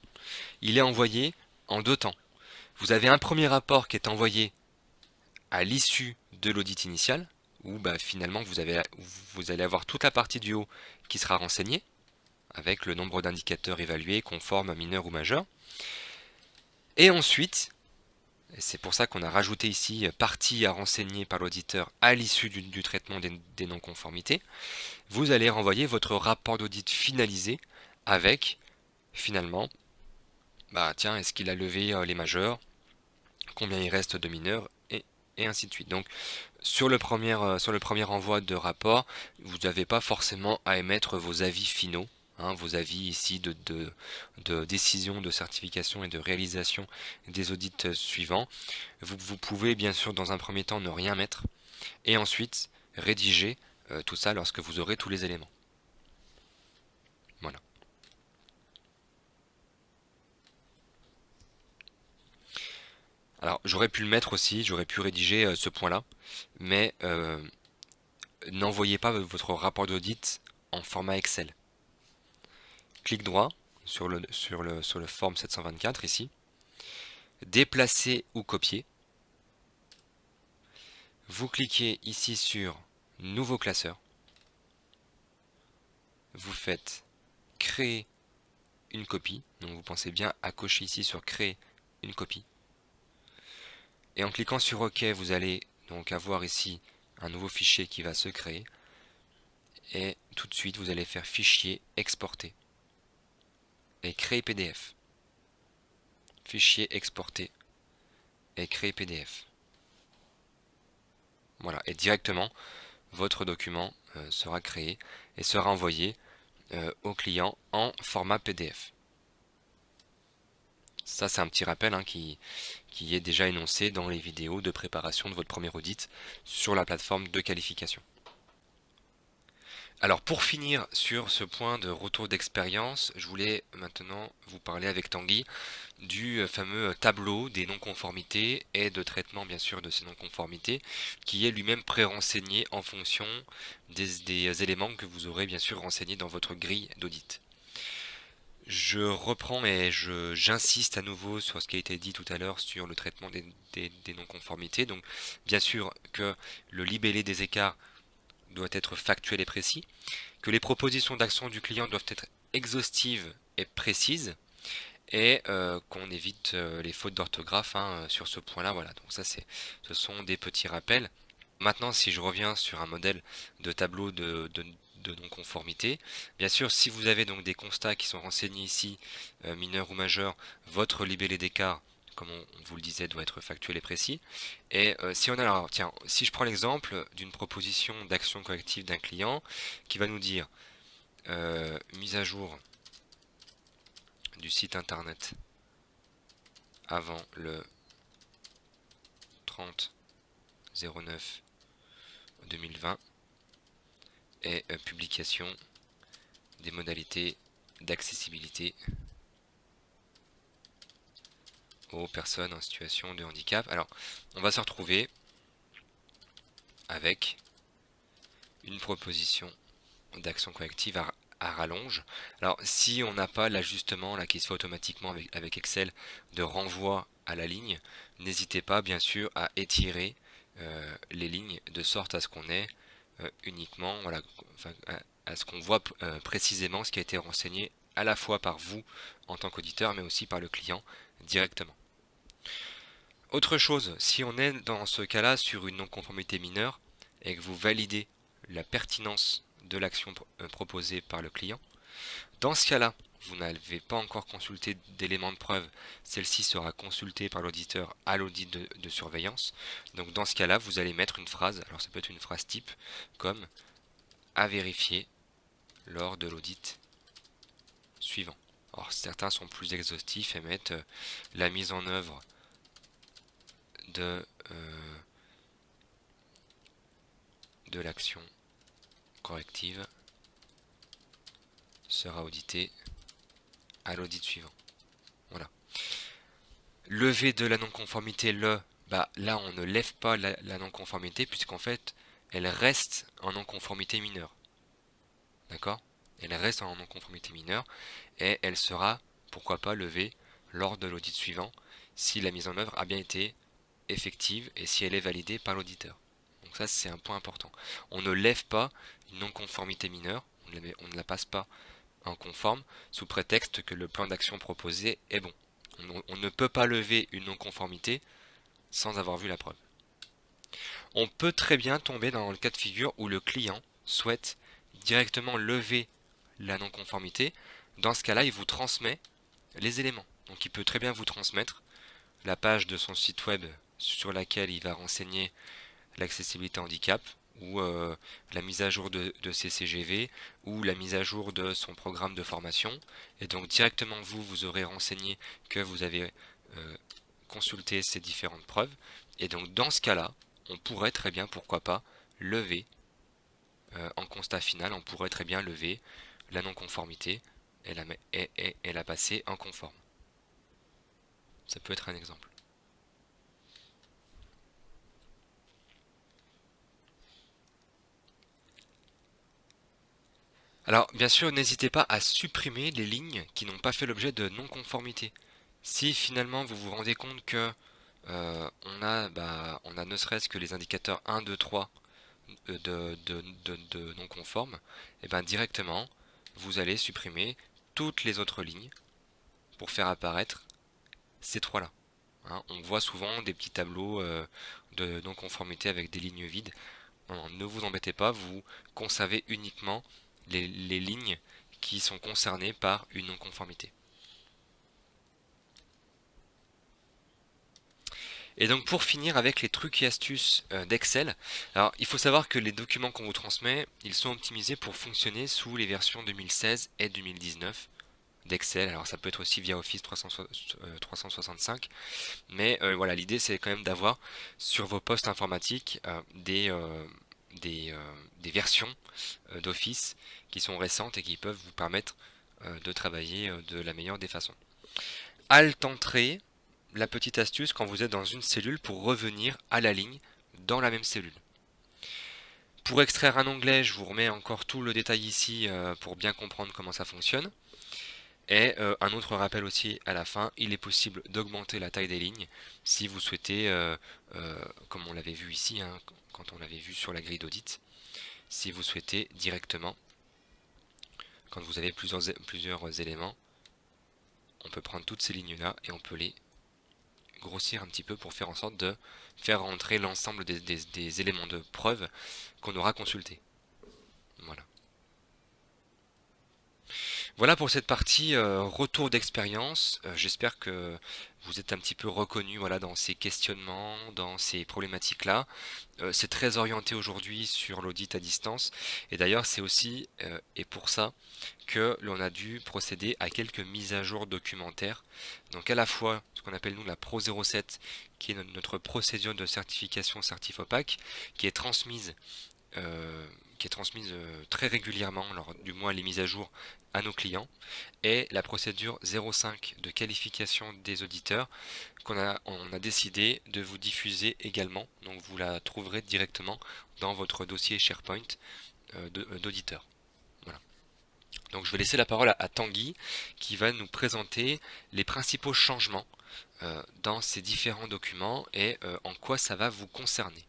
il est envoyé en 2 temps. Vous avez un premier rapport qui est envoyé à l'issue de l'audit initial, où finalement vous allez avoir toute la partie du haut qui sera renseignée, avec le nombre d'indicateurs évalués conformes, mineurs ou majeurs. Et ensuite, c'est pour ça qu'on a rajouté ici partie à renseigner par l'auditeur à l'issue du traitement des non-conformités, vous allez renvoyer votre rapport d'audit finalisé avec, finalement, tiens, est-ce qu'il a levé les majeurs, combien il reste de mineurs, et ainsi de suite. Donc, sur le premier envoi de rapport, vous n'avez pas forcément à émettre vos avis finaux, vos avis ici de décision, de certification et de réalisation des audits suivants. Vous pouvez bien sûr dans un premier temps ne rien mettre et ensuite rédiger tout ça lorsque vous aurez tous les éléments. Voilà. Alors j'aurais pu le mettre aussi, j'aurais pu rédiger ce point-là, mais n'envoyez pas votre rapport d'audit en format Excel. Clic droit sur le forme 724 ici, déplacer ou copier. Vous cliquez ici sur nouveau classeur. Vous faites créer une copie. Donc vous pensez bien à cocher ici sur créer une copie. Et en cliquant sur OK, vous allez donc avoir ici un nouveau fichier qui va se créer. Et tout de suite, vous allez faire fichier exporter. Et créer PDF. Fichier exporter. Et créer PDF. Voilà. Et directement, votre document sera créé et sera envoyé au client en format PDF. Ça, c'est un petit rappel qui est déjà énoncé dans les vidéos de préparation de votre premier audit sur la plateforme de qualification. Alors pour finir sur ce point de retour d'expérience, je voulais maintenant vous parler avec Tanguy du fameux tableau des non-conformités et de traitement bien sûr de ces non-conformités qui est lui-même pré-renseigné en fonction des éléments que vous aurez bien sûr renseignés dans votre grille d'audit. Je reprends et j'insiste à nouveau sur ce qui a été dit tout à l'heure sur le traitement des non-conformités. Donc bien sûr que le libellé des écarts doit être factuel et précis, que les propositions d'action du client doivent être exhaustives et précises, et qu'on évite les fautes d'orthographe sur ce point-là. Voilà, donc ça ce sont des petits rappels. Maintenant, si je reviens sur un modèle de tableau de non-conformité, bien sûr, si vous avez donc des constats qui sont renseignés ici, mineurs ou majeurs, votre libellé d'écart, comme on vous le disait, doit être factuel et précis. Et si on a, alors, tiens, si je prends l'exemple d'une proposition d'action collective d'un client qui va nous dire mise à jour du site internet avant le 30/09/2020 et publication des modalités d'accessibilité aux personnes en situation de handicap. Alors, on va se retrouver avec une proposition d'action collective à rallonge. Alors, si on n'a pas l'ajustement là qui se fait automatiquement avec Excel de renvoi à la ligne, n'hésitez pas bien sûr à étirer les lignes de sorte à ce qu'on ait uniquement, voilà, à ce qu'on voit précisément ce qui a été renseigné à la fois par vous en tant qu'auditeur mais aussi par le client directement. Autre chose, si on est dans ce cas-là sur une non-conformité mineure et que vous validez la pertinence de l'action proposée par le client, dans ce cas-là, vous n'avez pas encore consulté d'éléments de preuve, celle-ci sera consultée par l'auditeur à l'audit de surveillance. Donc dans ce cas-là, vous allez mettre une phrase, alors ça peut être une phrase type, comme à vérifier lors de l'audit suivant. Alors certains sont plus exhaustifs et mettent la mise en œuvre de l'action corrective sera auditée à l'audit suivant. Voilà. Lever de la non-conformité, là on ne lève pas la non-conformité puisqu'en fait elle reste en non-conformité mineure. D'accord? Elle reste en non-conformité mineure et elle sera, pourquoi pas, levée lors de l'audit suivant si la mise en œuvre a bien été effective et si elle est validée par l'auditeur. Donc ça c'est un point important. On ne lève pas une non-conformité mineure, on ne la passe pas en conforme sous prétexte que le plan d'action proposé est bon. On ne peut pas lever une non-conformité sans avoir vu la preuve. On peut très bien tomber dans le cas de figure où le client souhaite directement lever la non-conformité. Dans ce cas-là, il vous transmet les éléments. Donc il peut très bien vous transmettre la page de son site web sur laquelle il va renseigner l'accessibilité handicap, ou la mise à jour de ses CGV, ou la mise à jour de son programme de formation. Et donc directement vous aurez renseigné que vous avez consulté ces différentes preuves. Et donc dans ce cas-là, on pourrait très bien, pourquoi pas, lever, en constat final, on pourrait très bien lever la non-conformité et la passer en conforme. Ça peut être un exemple. Alors, bien sûr, n'hésitez pas à supprimer les lignes qui n'ont pas fait l'objet de non-conformité. Si finalement vous vous rendez compte que on a ne serait-ce que les indicateurs 1, 2, 3 de non-conforme, et bien directement, vous allez supprimer toutes les autres lignes pour faire apparaître ces trois-là. Hein, on voit souvent des petits tableaux de non-conformité avec des lignes vides. Non, ne vous embêtez pas, vous conservez uniquement les lignes qui sont concernées par une non-conformité. Et donc pour finir avec les trucs et astuces d'Excel, alors il faut savoir que les documents qu'on vous transmet, ils sont optimisés pour fonctionner sous les versions 2016 et 2019 d'Excel. Alors ça peut être aussi via Office 365, mais voilà, l'idée c'est quand même d'avoir sur vos postes informatiques des versions d'Office qui sont récentes et qui peuvent vous permettre de travailler de la meilleure des façons. Alt-Entrée, la petite astuce quand vous êtes dans une cellule pour revenir à la ligne dans la même cellule. Pour extraire un onglet, je vous remets encore tout le détail ici pour bien comprendre comment ça fonctionne. Et un autre rappel aussi à la fin, il est possible d'augmenter la taille des lignes si vous souhaitez, comme on l'avait vu ici, hein, quand on l'avait vu sur la grille d'audit, si vous souhaitez directement, quand vous avez plusieurs éléments, on peut prendre toutes ces lignes-là et on peut les grossir un petit peu pour faire en sorte de faire rentrer l'ensemble des éléments de preuve qu'on aura consultés. Voilà. Voilà pour cette partie retour d'expérience. J'espère que vous êtes un petit peu reconnu voilà, dans ces questionnements, dans ces problématiques-là. C'est très orienté aujourd'hui sur l'audit à distance. Et d'ailleurs, c'est aussi, et pour ça, que l'on a dû procéder à quelques mises à jour documentaires. Donc à la fois ce qu'on appelle nous la Pro 07, qui est notre procédure de certification Certifopac, qui est transmise euh, très régulièrement, alors du moins les mises à jour à nos clients, et la procédure 05 de qualification des auditeurs on a décidé de vous diffuser également, donc vous la trouverez directement dans votre dossier SharePoint d'auditeur. Voilà. Donc je vais laisser la parole à Tanguy qui va nous présenter les principaux changements dans ces différents documents et en quoi ça va vous concerner.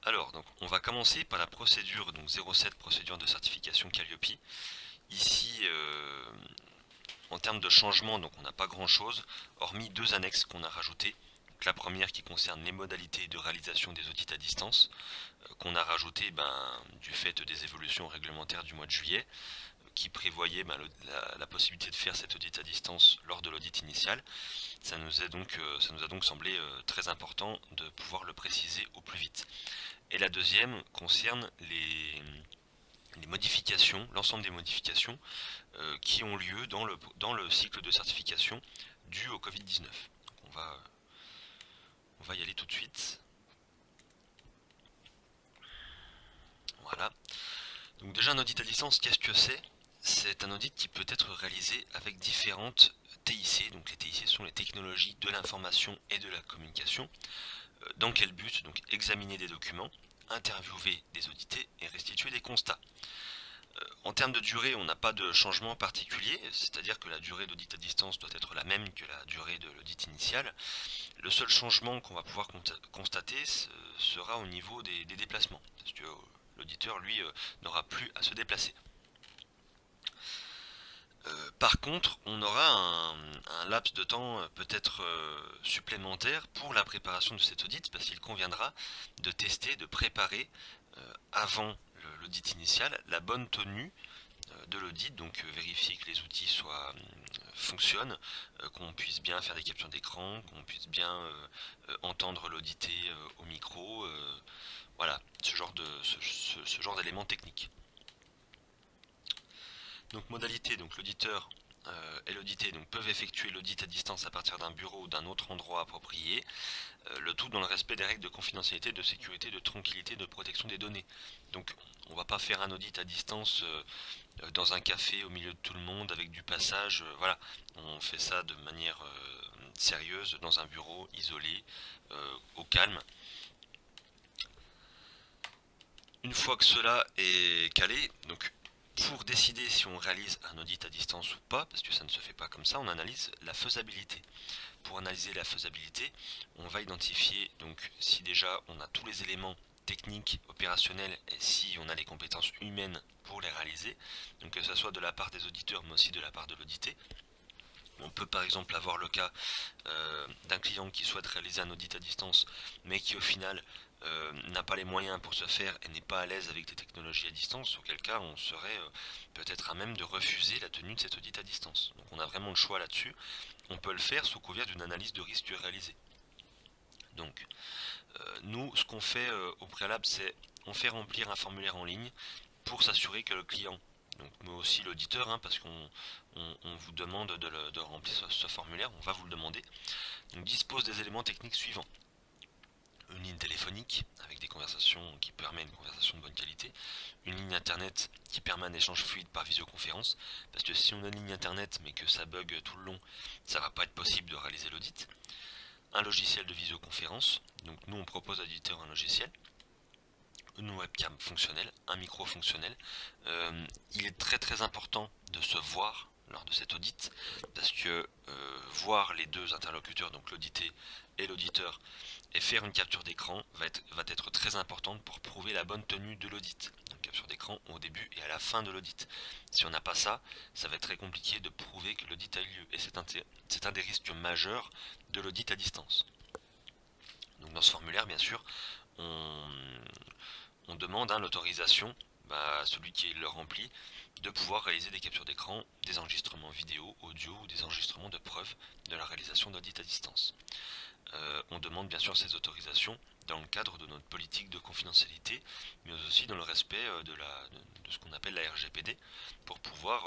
Alors, donc, on va commencer par la procédure, donc 07, procédure de certification Calliope. Ici, en termes de changement, donc on n'a pas grand chose, hormis deux annexes qu'on a rajoutées. Donc, la première qui concerne les modalités de réalisation des audits à distance, qu'on a rajouté du fait des évolutions réglementaires du mois de juillet, qui prévoyait la possibilité de faire cet audit à distance lors de l'audit initial. Ça nous a donc semblé très important de pouvoir le préciser au plus vite. Et la deuxième concerne les modifications, l'ensemble des modifications qui ont lieu dans le cycle de certification dû au Covid-19. Donc on va y aller tout de suite. Voilà. Donc déjà un audit à distance, qu'est-ce que c'est? C'est un audit qui peut être réalisé avec différentes TIC. Donc les TIC sont les technologies de l'information et de la communication. Dans quel but? Donc examiner des documents, interviewer des audités et restituer des constats. En termes de durée, on n'a pas de changement particulier, c'est-à-dire que la durée d'audit à distance doit être la même que la durée de l'audit initial. Le seul changement qu'on va pouvoir constater sera au niveau des déplacements, parce que L'auditeur, lui, n'aura plus à se déplacer. Par contre, on aura un laps de temps peut-être supplémentaire pour la préparation de cet audit, parce qu'il conviendra de tester, de préparer avant l'audit initial la bonne tenue de l'audit, donc vérifier que les outils fonctionnent, qu'on puisse bien faire des captures d'écran, qu'on puisse bien entendre l'audité au micro, voilà, ce genre d'éléments techniques. Donc modalité, donc l'auditeur et l'audité peuvent effectuer l'audit à distance à partir d'un bureau ou d'un autre endroit approprié, le tout dans le respect des règles de confidentialité, de sécurité, de tranquillité, de protection des données. Donc on ne va pas faire un audit à distance dans un café au milieu de tout le monde avec du passage, voilà. On fait ça de manière sérieuse dans un bureau isolé, au calme. Une fois que cela est calé, donc pour décider si on réalise un audit à distance ou pas, parce que ça ne se fait pas comme ça, on analyse la faisabilité. Pour analyser la faisabilité, on va identifier donc si déjà on a tous les éléments techniques, opérationnels, et si on a les compétences humaines pour les réaliser, donc que ce soit de la part des auditeurs mais aussi de la part de l'audité. On peut par exemple avoir le cas d'un client qui souhaite réaliser un audit à distance mais qui au final n'a pas les moyens pour se faire et n'est pas à l'aise avec les technologies à distance, auquel cas on serait peut-être à même de refuser la tenue de cet audit à distance. Donc on a vraiment le choix là-dessus. On peut le faire sous couvert d'une analyse de risque réalisée. Donc nous, ce qu'on fait au préalable, c'est on fait remplir un formulaire en ligne pour s'assurer que le client, donc mais aussi l'auditeur, hein, parce qu'on vous demande de remplir ce formulaire, on va vous le demander, donc dispose des éléments techniques suivants. Une ligne téléphonique avec des conversations qui permet une conversation de bonne qualité, une ligne internet qui permet un échange fluide par visioconférence, parce que si on a une ligne internet mais que ça bug tout le long, ça va pas être possible de réaliser l'audit. Un logiciel de visioconférence, donc nous on propose à l'éditeur un logiciel, une webcam fonctionnelle, un micro fonctionnel. Il est très très important de se voir lors de cet audit, parce que voir les deux interlocuteurs, donc l'audité et l'auditeur, et faire une capture d'écran va être très importante pour prouver la bonne tenue de l'audit. Donc capture d'écran au début et à la fin de l'audit. Si on n'a pas ça, ça va être très compliqué de prouver que l'audit a eu lieu, et c'est un des risques majeurs de l'audit à distance. Donc dans ce formulaire, bien sûr, on demande l'autorisation à celui qui le remplit de pouvoir réaliser des captures d'écran, des enregistrements vidéo, audio ou des enregistrements de preuves de la réalisation d'audit à distance. On demande bien sûr ces autorisations dans le cadre de notre politique de confidentialité, mais aussi dans le respect de ce qu'on appelle la RGPD, pour pouvoir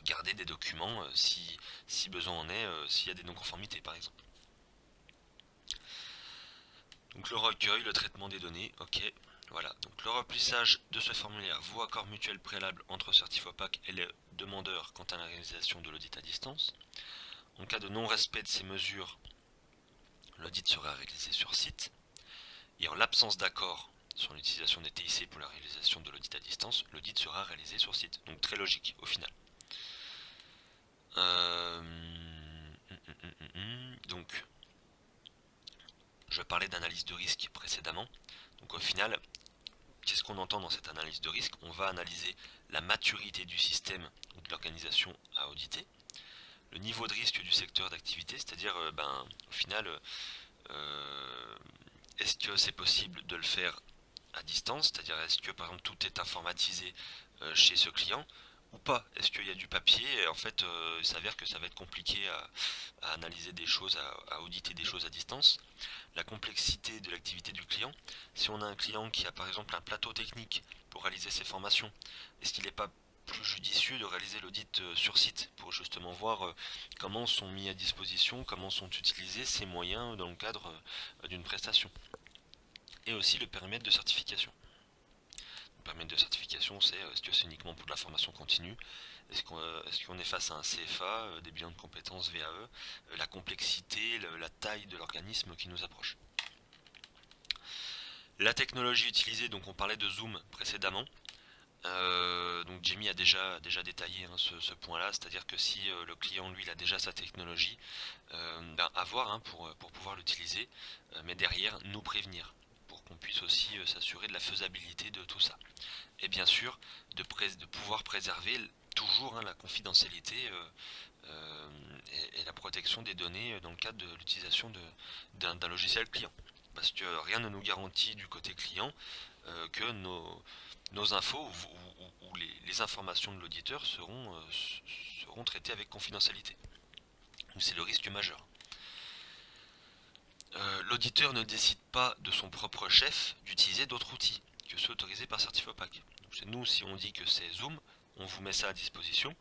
garder des documents si besoin en est, s'il y a des non-conformités par exemple. Donc le recueil, le traitement des données, ok. Voilà, donc le remplissage de ce formulaire vaut accord mutuel préalable entre Certifopac et les demandeurs quant à la réalisation de l'audit à distance. En cas de non-respect de ces mesures, l'audit sera réalisé sur site. Et en l'absence d'accord sur l'utilisation des TIC pour la réalisation de l'audit à distance, l'audit sera réalisé sur site. Donc très logique au final. Donc, je parlais d'analyse de risque précédemment. Donc au final, qu'est-ce qu'on entend dans cette analyse de risque? On va analyser la maturité du système ou de l'organisation à auditer, le niveau de risque du secteur d'activité, c'est-à-dire au final, est-ce que c'est possible de le faire à distance, c'est-à-dire est-ce que par exemple tout est informatisé chez ce client ou pas? Est-ce qu'il y a du papier et en fait il s'avère que ça va être compliqué à analyser des choses, à auditer des choses à distance. La complexité de l'activité du client. Si on a un client qui a par exemple un plateau technique pour réaliser ses formations, est-ce qu'il n'est pas plus judicieux de réaliser l'audit sur site pour justement voir comment sont mis à disposition, comment sont utilisés ces moyens dans le cadre d'une prestation. Et aussi le périmètre de certification. Le périmètre de certification, c'est est-ce que c'est uniquement pour de la formation continue, est-ce qu'on est face à un CFA, des bilans de compétences VAE, la complexité, la taille de l'organisme qui nous approche. La technologie utilisée, donc on parlait de Zoom précédemment. Donc Jamie a déjà détaillé ce point-là, c'est-à-dire que si le client lui il a déjà sa technologie, à voir pour pouvoir l'utiliser, mais derrière nous prévenir pour pour qu'on puisse aussi s'assurer de la faisabilité de tout ça. Et bien sûr, de pouvoir préserver toujours la confidentialité et la protection des données dans le cadre de l'utilisation d'un logiciel client. Parce que rien ne nous garantit du côté client que nos infos ou les informations de l'auditeur seront traitées avec confidentialité. C'est le risque majeur. L'auditeur ne décide pas de son propre chef d'utiliser d'autres outils que ceux autorisés par Certifopac. Donc c'est nous, si on dit que c'est Zoom, on vous met ça à disposition.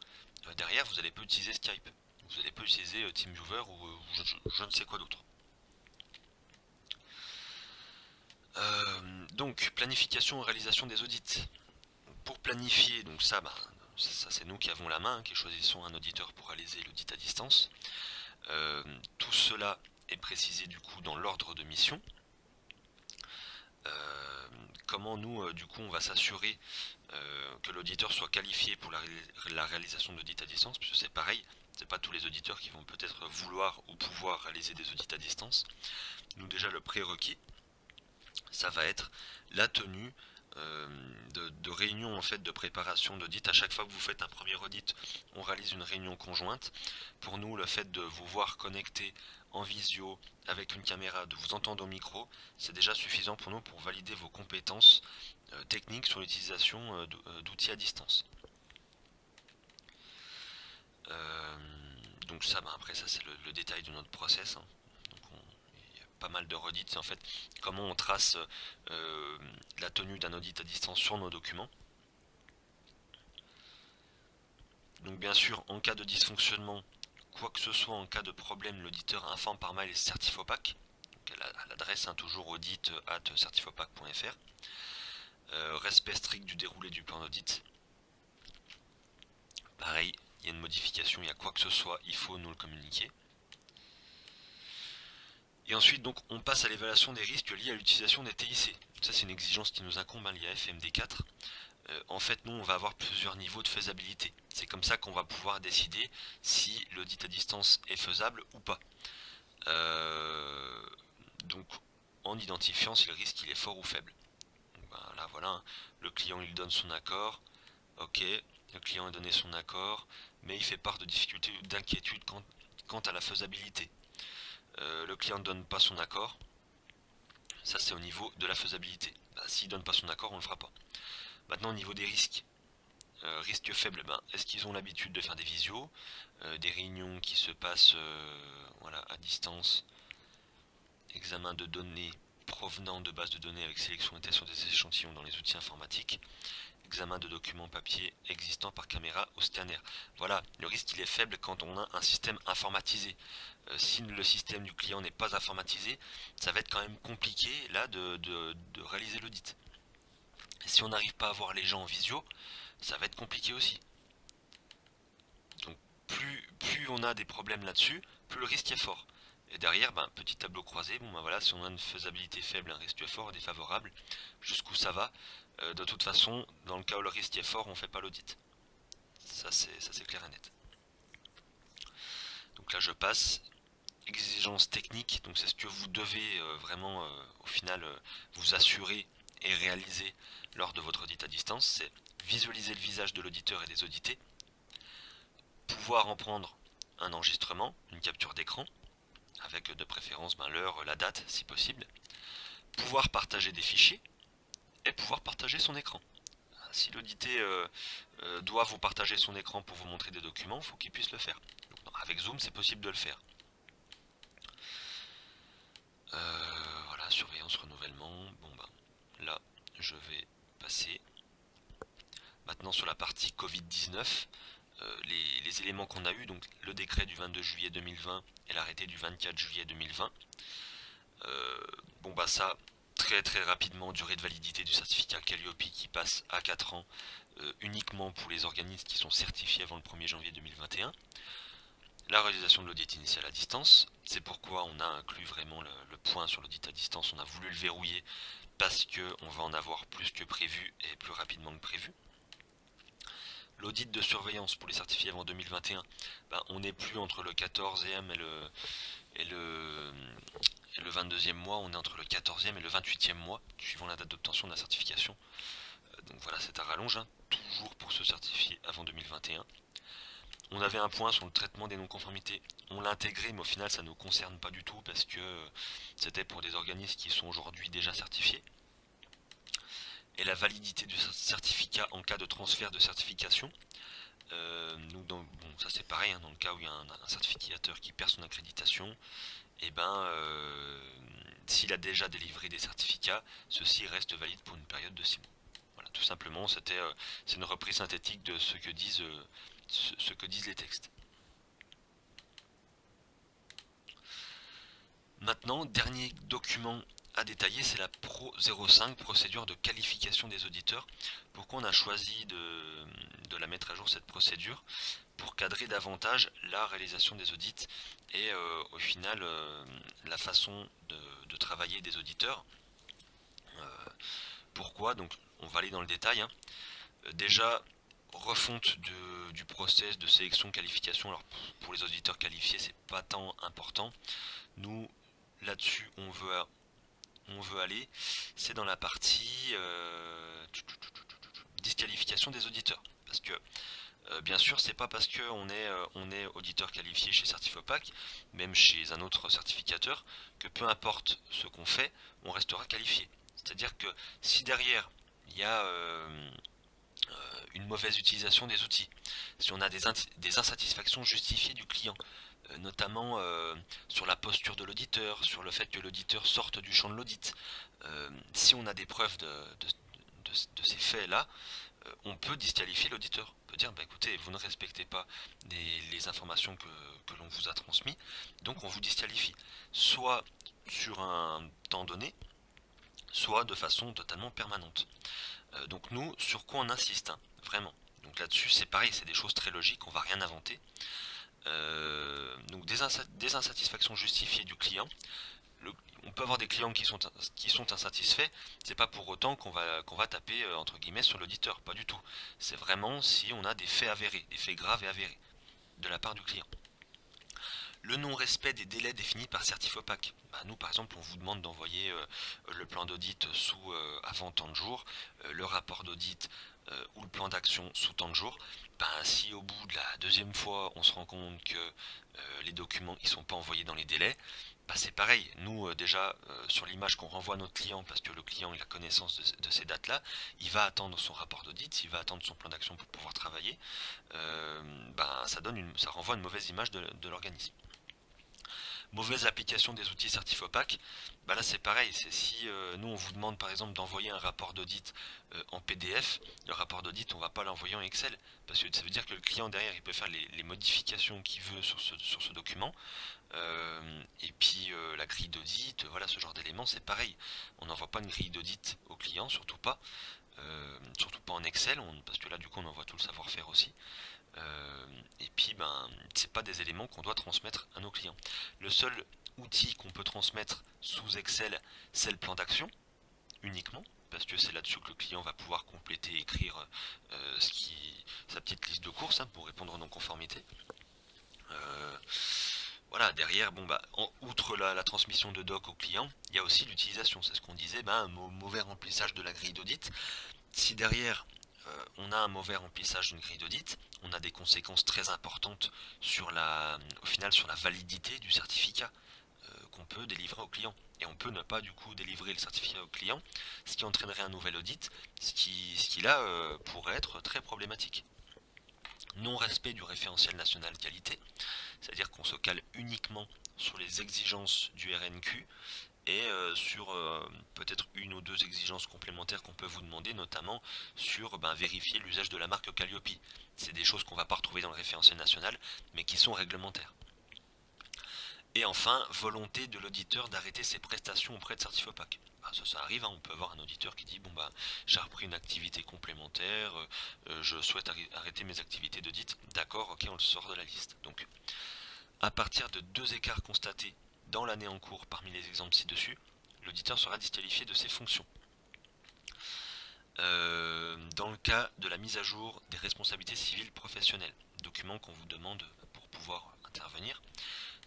Derrière, vous n'allez pas utiliser Skype. Vous n'allez pas utiliser TeamViewer ou je ne sais quoi d'autre. Donc, planification et réalisation des audits. Pour planifier, donc ça c'est nous qui avons la main, qui choisissons un auditeur pour réaliser l'audit à distance. Tout cela est précisé du coup dans l'ordre de mission. Comment nous, du coup, on va s'assurer que l'auditeur soit qualifié pour la réalisation d'audits à distance, puisque c'est pareil, c'est pas tous les auditeurs qui vont peut-être vouloir ou pouvoir réaliser des audits à distance. Nous déjà le prérequis, ça va être la tenue de réunions en fait de préparation d'audit. À chaque fois que vous faites un premier audit, on réalise une réunion conjointe. Pour nous, le fait de vous voir connecté en visio avec une caméra, de vous entendre au micro, c'est déjà suffisant pour nous pour valider vos compétences techniques sur l'utilisation d'outils à distance. Donc ça, après ça c'est le détail de notre process. Il y a pas mal de redits, c'est en fait comment on trace la tenue d'un audit à distance sur nos documents. Donc bien sûr, en cas de dysfonctionnement, quoi que ce soit, en cas de problème, l'auditeur informe par mail Certifopac, à l'adresse toujours audit@certifopac.fr. Respect strict du déroulé du plan d'audit. Pareil, il y a une modification, il y a quoi que ce soit, il faut nous le communiquer. Et ensuite, donc, on passe à l'évaluation des risques liés à l'utilisation des TIC. Ça, c'est une exigence qui nous incombe, l'IAF MD4. En fait, nous, on va avoir plusieurs niveaux de faisabilité. C'est comme ça qu'on va pouvoir décider si l'audit à distance est faisable ou pas. Donc, en identifiant si le risque il est fort ou faible. Donc, là, voilà, le client il donne son accord. Ok, le client a donné son accord, mais il fait part de difficultés ou d'inquiétudes quant à la faisabilité. Le client ne donne pas son accord. Ça, c'est au niveau de la faisabilité. S'il ne donne pas son accord, on ne le fera pas. Maintenant, au niveau des risques. Risque faible, est-ce qu'ils ont l'habitude de faire des visios, des réunions qui se passent à distance, examen de données provenant de bases de données avec sélection et testation des échantillons dans les outils informatiques, examen de documents papier existants par caméra au scanner. Voilà, le risque il est faible quand on a un système informatisé. Si le système du client n'est pas informatisé, ça va être quand même compliqué là de réaliser l'audit. Si on n'arrive pas à voir les gens en visio, ça va être compliqué aussi. Donc plus on a des problèmes là-dessus, plus le risque est fort. Et derrière, petit tableau croisé, voilà, si on a une faisabilité faible, un risque fort, défavorable, jusqu'où ça va. De toute façon, dans le cas où le risque est fort, on ne fait pas l'audit. Ça c'est clair et net. Donc là je passe. Exigence technique, donc c'est ce que vous devez vraiment au final vous assurer et réaliser lors de votre audit à distance, c'est visualiser le visage de l'auditeur et des audités, pouvoir en prendre un enregistrement, une capture d'écran, avec de préférence l'heure, la date si possible, pouvoir partager des fichiers et pouvoir partager son écran. Si l'audité doit vous partager son écran pour vous montrer des documents, il faut qu'il puisse le faire. Donc, avec Zoom, c'est possible de le faire. Voilà, surveillance, renouvellement. Là, je vais passer maintenant sur la partie Covid-19. Les éléments qu'on a eu, donc le décret du 22 juillet 2020 et l'arrêté du 24 juillet 2020. Ça, très rapidement, durée de validité du certificat Calliope qui passe à 4 ans uniquement pour les organismes qui sont certifiés avant le 1er janvier 2021. La réalisation de l'audit initial à distance, c'est pourquoi on a inclus vraiment le point sur l'audit à distance, on a voulu le verrouiller parce qu'on va en avoir plus que prévu et plus rapidement que prévu. L'audit de surveillance pour les certifiés avant 2021, on n'est plus entre le 14e Et le 22e mois, on est entre le 14e et le 28e mois, suivant la date d'obtention de la certification. Donc voilà, c'est à rallonge, hein, toujours pour se certifier avant 2021. On avait un point sur le traitement des non-conformités. On l'a intégré, mais au final, ça ne nous concerne pas du tout parce que c'était pour des organismes qui sont aujourd'hui déjà certifiés. Et la validité du certificat en cas de transfert de certification. Ça c'est pareil, hein, dans le cas où il y a un certificateur qui perd son accréditation, et s'il a déjà délivré des certificats, ceux-ci restent valides pour une période de 6 mois. Voilà, tout simplement, c'est une reprise synthétique de ce que disent les textes. Maintenant, dernier document à détailler, c'est la Pro 05, procédure de qualification des auditeurs. Pourquoi on a choisi de la mettre à jour cette procédure? Pour cadrer davantage la réalisation des audits et au final la façon de travailler des auditeurs. Pourquoi? Donc on va aller dans le détail, hein. Déjà, refonte du process de sélection qualification. Alors pour les auditeurs qualifiés, c'est pas tant important. Nous, là-dessus, on veut aller, c'est dans la partie disqualification des auditeurs. Parce que bien sûr, c'est pas parce qu'on est auditeur qualifié chez Certifopac, même chez un autre certificateur, que peu importe ce qu'on fait, on restera qualifié. C'est-à-dire que si derrière il y a une mauvaise utilisation des outils, si on a des insatisfactions justifiées du client, notamment sur la posture de l'auditeur, sur le fait que l'auditeur sorte du champ de l'audit, si on a des preuves de ces faits-là, on peut disqualifier l'auditeur. On peut dire, bah écoutez, vous ne respectez pas les informations que l'on vous a transmises, donc on vous disqualifie. Soit sur un temps donné, soit de façon totalement permanente. Donc nous, sur quoi on insiste, hein, vraiment. Donc là-dessus, c'est pareil, c'est des choses très logiques, on va rien inventer. Donc des insatisfactions justifiées du client. On peut avoir des clients qui sont insatisfaits, c'est pas pour autant qu'on va taper entre guillemets sur l'auditeur, pas du tout. C'est vraiment si on a des faits avérés, des faits graves et avérés de la part du client. Le non-respect des délais définis par Certifopac. Nous, par exemple, on vous demande d'envoyer le plan d'audit avant tant de jours, le rapport d'audit ou le plan d'action sous tant de jours. Si au bout de la deuxième fois, on se rend compte que les documents ne sont pas envoyés dans les délais, c'est pareil. Nous, déjà, sur l'image qu'on renvoie à notre client, parce que le client il a connaissance de ces dates-là, il va attendre son rapport d'audit, il va attendre son plan d'action pour pouvoir travailler. Ça renvoie une mauvaise image de l'organisme. Mauvaise application des outils Certifopac, là c'est pareil, c'est si nous on vous demande par exemple d'envoyer un rapport d'audit en PDF, le rapport d'audit on va pas l'envoyer en Excel, parce que ça veut dire que le client derrière il peut faire les modifications qu'il veut sur ce document, et puis la grille d'audit, voilà ce genre d'éléments c'est pareil, on n'envoie pas une grille d'audit au client, surtout pas en Excel, parce que là du coup on envoie tout le savoir-faire aussi. Et puis, c'est pas des éléments qu'on doit transmettre à nos clients. Le seul outil qu'on peut transmettre sous Excel, c'est le plan d'action, uniquement, parce que c'est là-dessus que le client va pouvoir compléter, écrire sa petite liste de courses pour répondre aux non-conformités. Voilà, derrière, outre la transmission de doc au client, il y a aussi l'utilisation, c'est ce qu'on disait, un mauvais remplissage de la grille d'audit. Si derrière on a un mauvais remplissage d'une grille d'audit, on a des conséquences très importantes au final sur la validité du certificat qu'on peut délivrer au client. Et on peut ne pas du coup délivrer le certificat au client, ce qui entraînerait un nouvel audit, ce qui là pourrait être très problématique. Non-respect du référentiel national qualité, c'est-à-dire qu'on se cale uniquement sur les exigences du RNQ et sur peut-être une ou deux exigences complémentaires qu'on peut vous demander, notamment sur vérifier l'usage de la marque Calliope. C'est des choses qu'on ne va pas retrouver dans le référentiel national, mais qui sont réglementaires. Et enfin, volonté de l'auditeur d'arrêter ses prestations auprès de Certifopac. Ça arrive, on peut avoir un auditeur qui dit j'ai repris une activité complémentaire, je souhaite arrêter mes activités d'audit. D'accord, ok, on le sort de la liste. Donc, à partir de 2 écarts constatés dans l'année en cours parmi les exemples ci-dessus, l'auditeur sera disqualifié de ses fonctions. Dans le cas de la mise à jour des responsabilités civiles professionnelles, document qu'on vous demande pour pouvoir intervenir,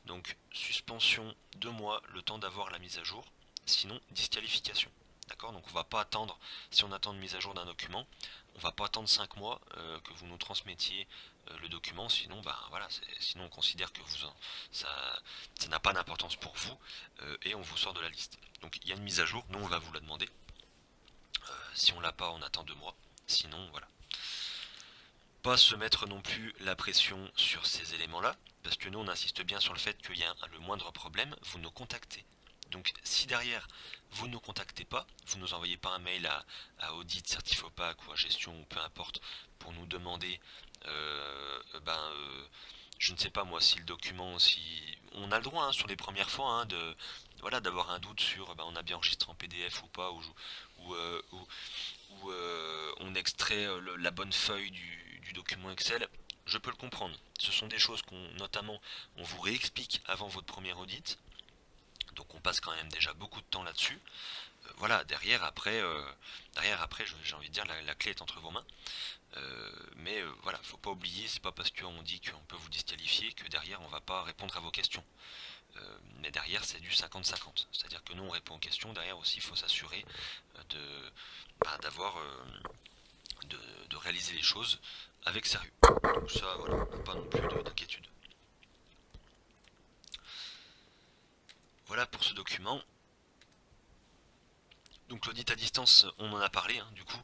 Donc suspension 2 mois, le temps d'avoir la mise à jour, sinon disqualification. D'accord? Donc on va pas attendre, si on attend une mise à jour d'un document, on va pas attendre 5 mois que vous nous transmettiez le document, sinon voilà, sinon on considère que ça n'a pas d'importance pour vous et on vous sort de la liste. Donc il y a une mise à jour, nous on va vous la demander. Si on l'a pas, on attend 2 mois. Sinon voilà. Pas se mettre non plus la pression sur ces éléments-là, parce que nous on insiste bien sur le fait qu'il y a le moindre problème, vous nous contactez. Donc si derrière vous ne nous contactez pas, vous ne nous envoyez pas un mail à Audit, Certifopac ou à Gestion ou peu importe pour nous demander, je ne sais pas moi, si le document, si on a le droit sur les premières fois d'avoir un doute sur on a bien enregistré en PDF ou pas, ou on extrait la bonne feuille du document Excel. Je peux le comprendre. Ce sont des choses notamment, on vous réexplique avant votre premier audit. Donc on passe quand même déjà beaucoup de temps là-dessus. Voilà, derrière après, j'ai envie de dire, la clé est entre vos mains. Mais voilà, faut pas oublier, c'est pas parce qu'on dit qu'on peut vous disqualifier que derrière on va pas répondre à vos questions. Mais derrière c'est du 50-50. C'est-à-dire que nous on répond aux questions, derrière aussi il faut s'assurer d'avoir de réaliser les choses avec sérieux. Donc ça voilà, pas non plus d'inquiétude. Voilà pour ce document. Donc l'audit à distance, on en a parlé du coup.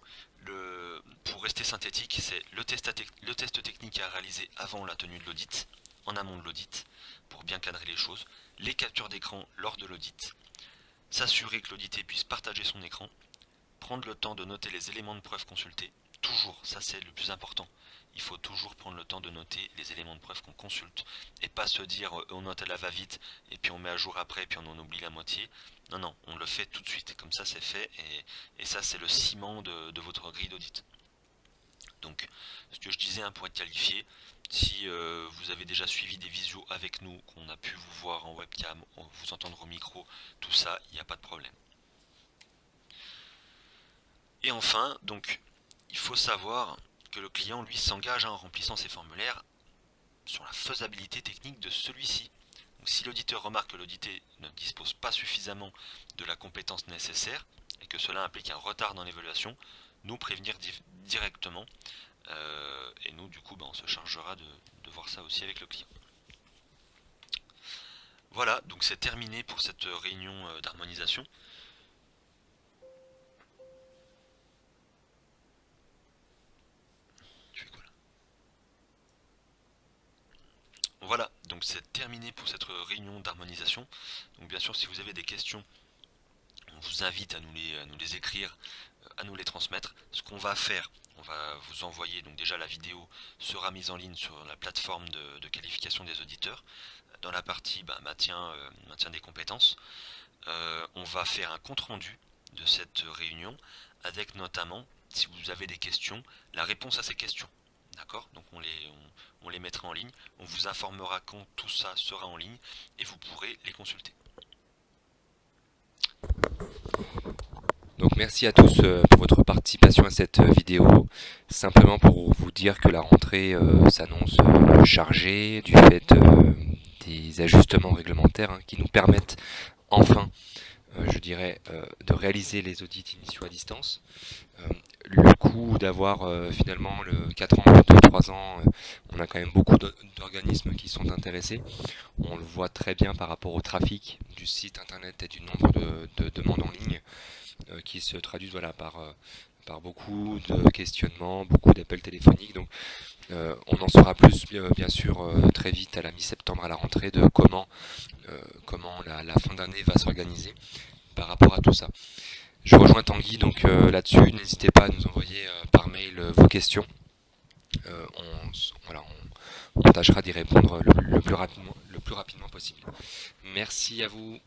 Pour rester synthétique, c'est le test technique à réaliser avant la tenue de l'audit, en amont de l'audit, pour bien cadrer les choses, les captures d'écran lors de l'audit, s'assurer que l'audité puisse partager son écran, prendre le temps de noter les éléments de preuve consultés, toujours, ça c'est le plus important. Il faut toujours prendre le temps de noter les éléments de preuve qu'on consulte et pas se dire on note à la va-vite et puis on met à jour après et puis on en oublie la moitié. Non, non, on le fait tout de suite, comme ça c'est fait et ça c'est le ciment de votre grille d'audit. Donc ce que je disais pour être qualifié, si vous avez déjà suivi des visios avec nous, qu'on a pu vous voir en webcam, vous entendre au micro, tout ça, il n'y a pas de problème. Et enfin, donc, il faut savoir que le client, lui, s'engage en remplissant ses formulaires sur la faisabilité technique de celui-ci. Donc, si l'auditeur remarque que l'audité ne dispose pas suffisamment de la compétence nécessaire et que cela implique un retard dans l'évaluation, nous prévenir directement et nous, du coup, on se chargera de voir ça aussi avec le client. Voilà, donc c'est terminé pour cette réunion d'harmonisation. Voilà, donc c'est terminé pour cette réunion d'harmonisation. Donc bien sûr, si vous avez des questions, on vous invite à nous les écrire, à nous les transmettre. Ce qu'on va faire, on va vous envoyer, donc déjà la vidéo sera mise en ligne sur la plateforme de qualification des auditeurs. Dans la partie maintien des compétences, on va faire un compte rendu de cette réunion avec notamment, si vous avez des questions, la réponse à ces questions. D'accord? Donc on les mettra en ligne, on vous informera quand tout ça sera en ligne et vous pourrez les consulter. Donc merci à tous pour votre participation à cette vidéo. Simplement pour vous dire que la rentrée s'annonce chargée du fait des ajustements réglementaires qui nous permettent enfin, je dirais, de réaliser les audits initiaux à distance. Le coût d'avoir finalement le 4 ans plutôt 3 ans, on a quand même beaucoup d'organismes qui sont intéressés. On le voit très bien par rapport au trafic du site internet et du nombre de demandes en ligne qui se traduisent par beaucoup de questionnements, beaucoup d'appels téléphoniques. Donc on en saura plus bien sûr très vite à la mi-septembre à la rentrée de comment la fin d'année va s'organiser par rapport à tout ça. Je rejoins Tanguy donc là-dessus, n'hésitez pas à nous envoyer par mail vos questions. On tâchera d'y répondre le plus rapidement possible. Merci à vous.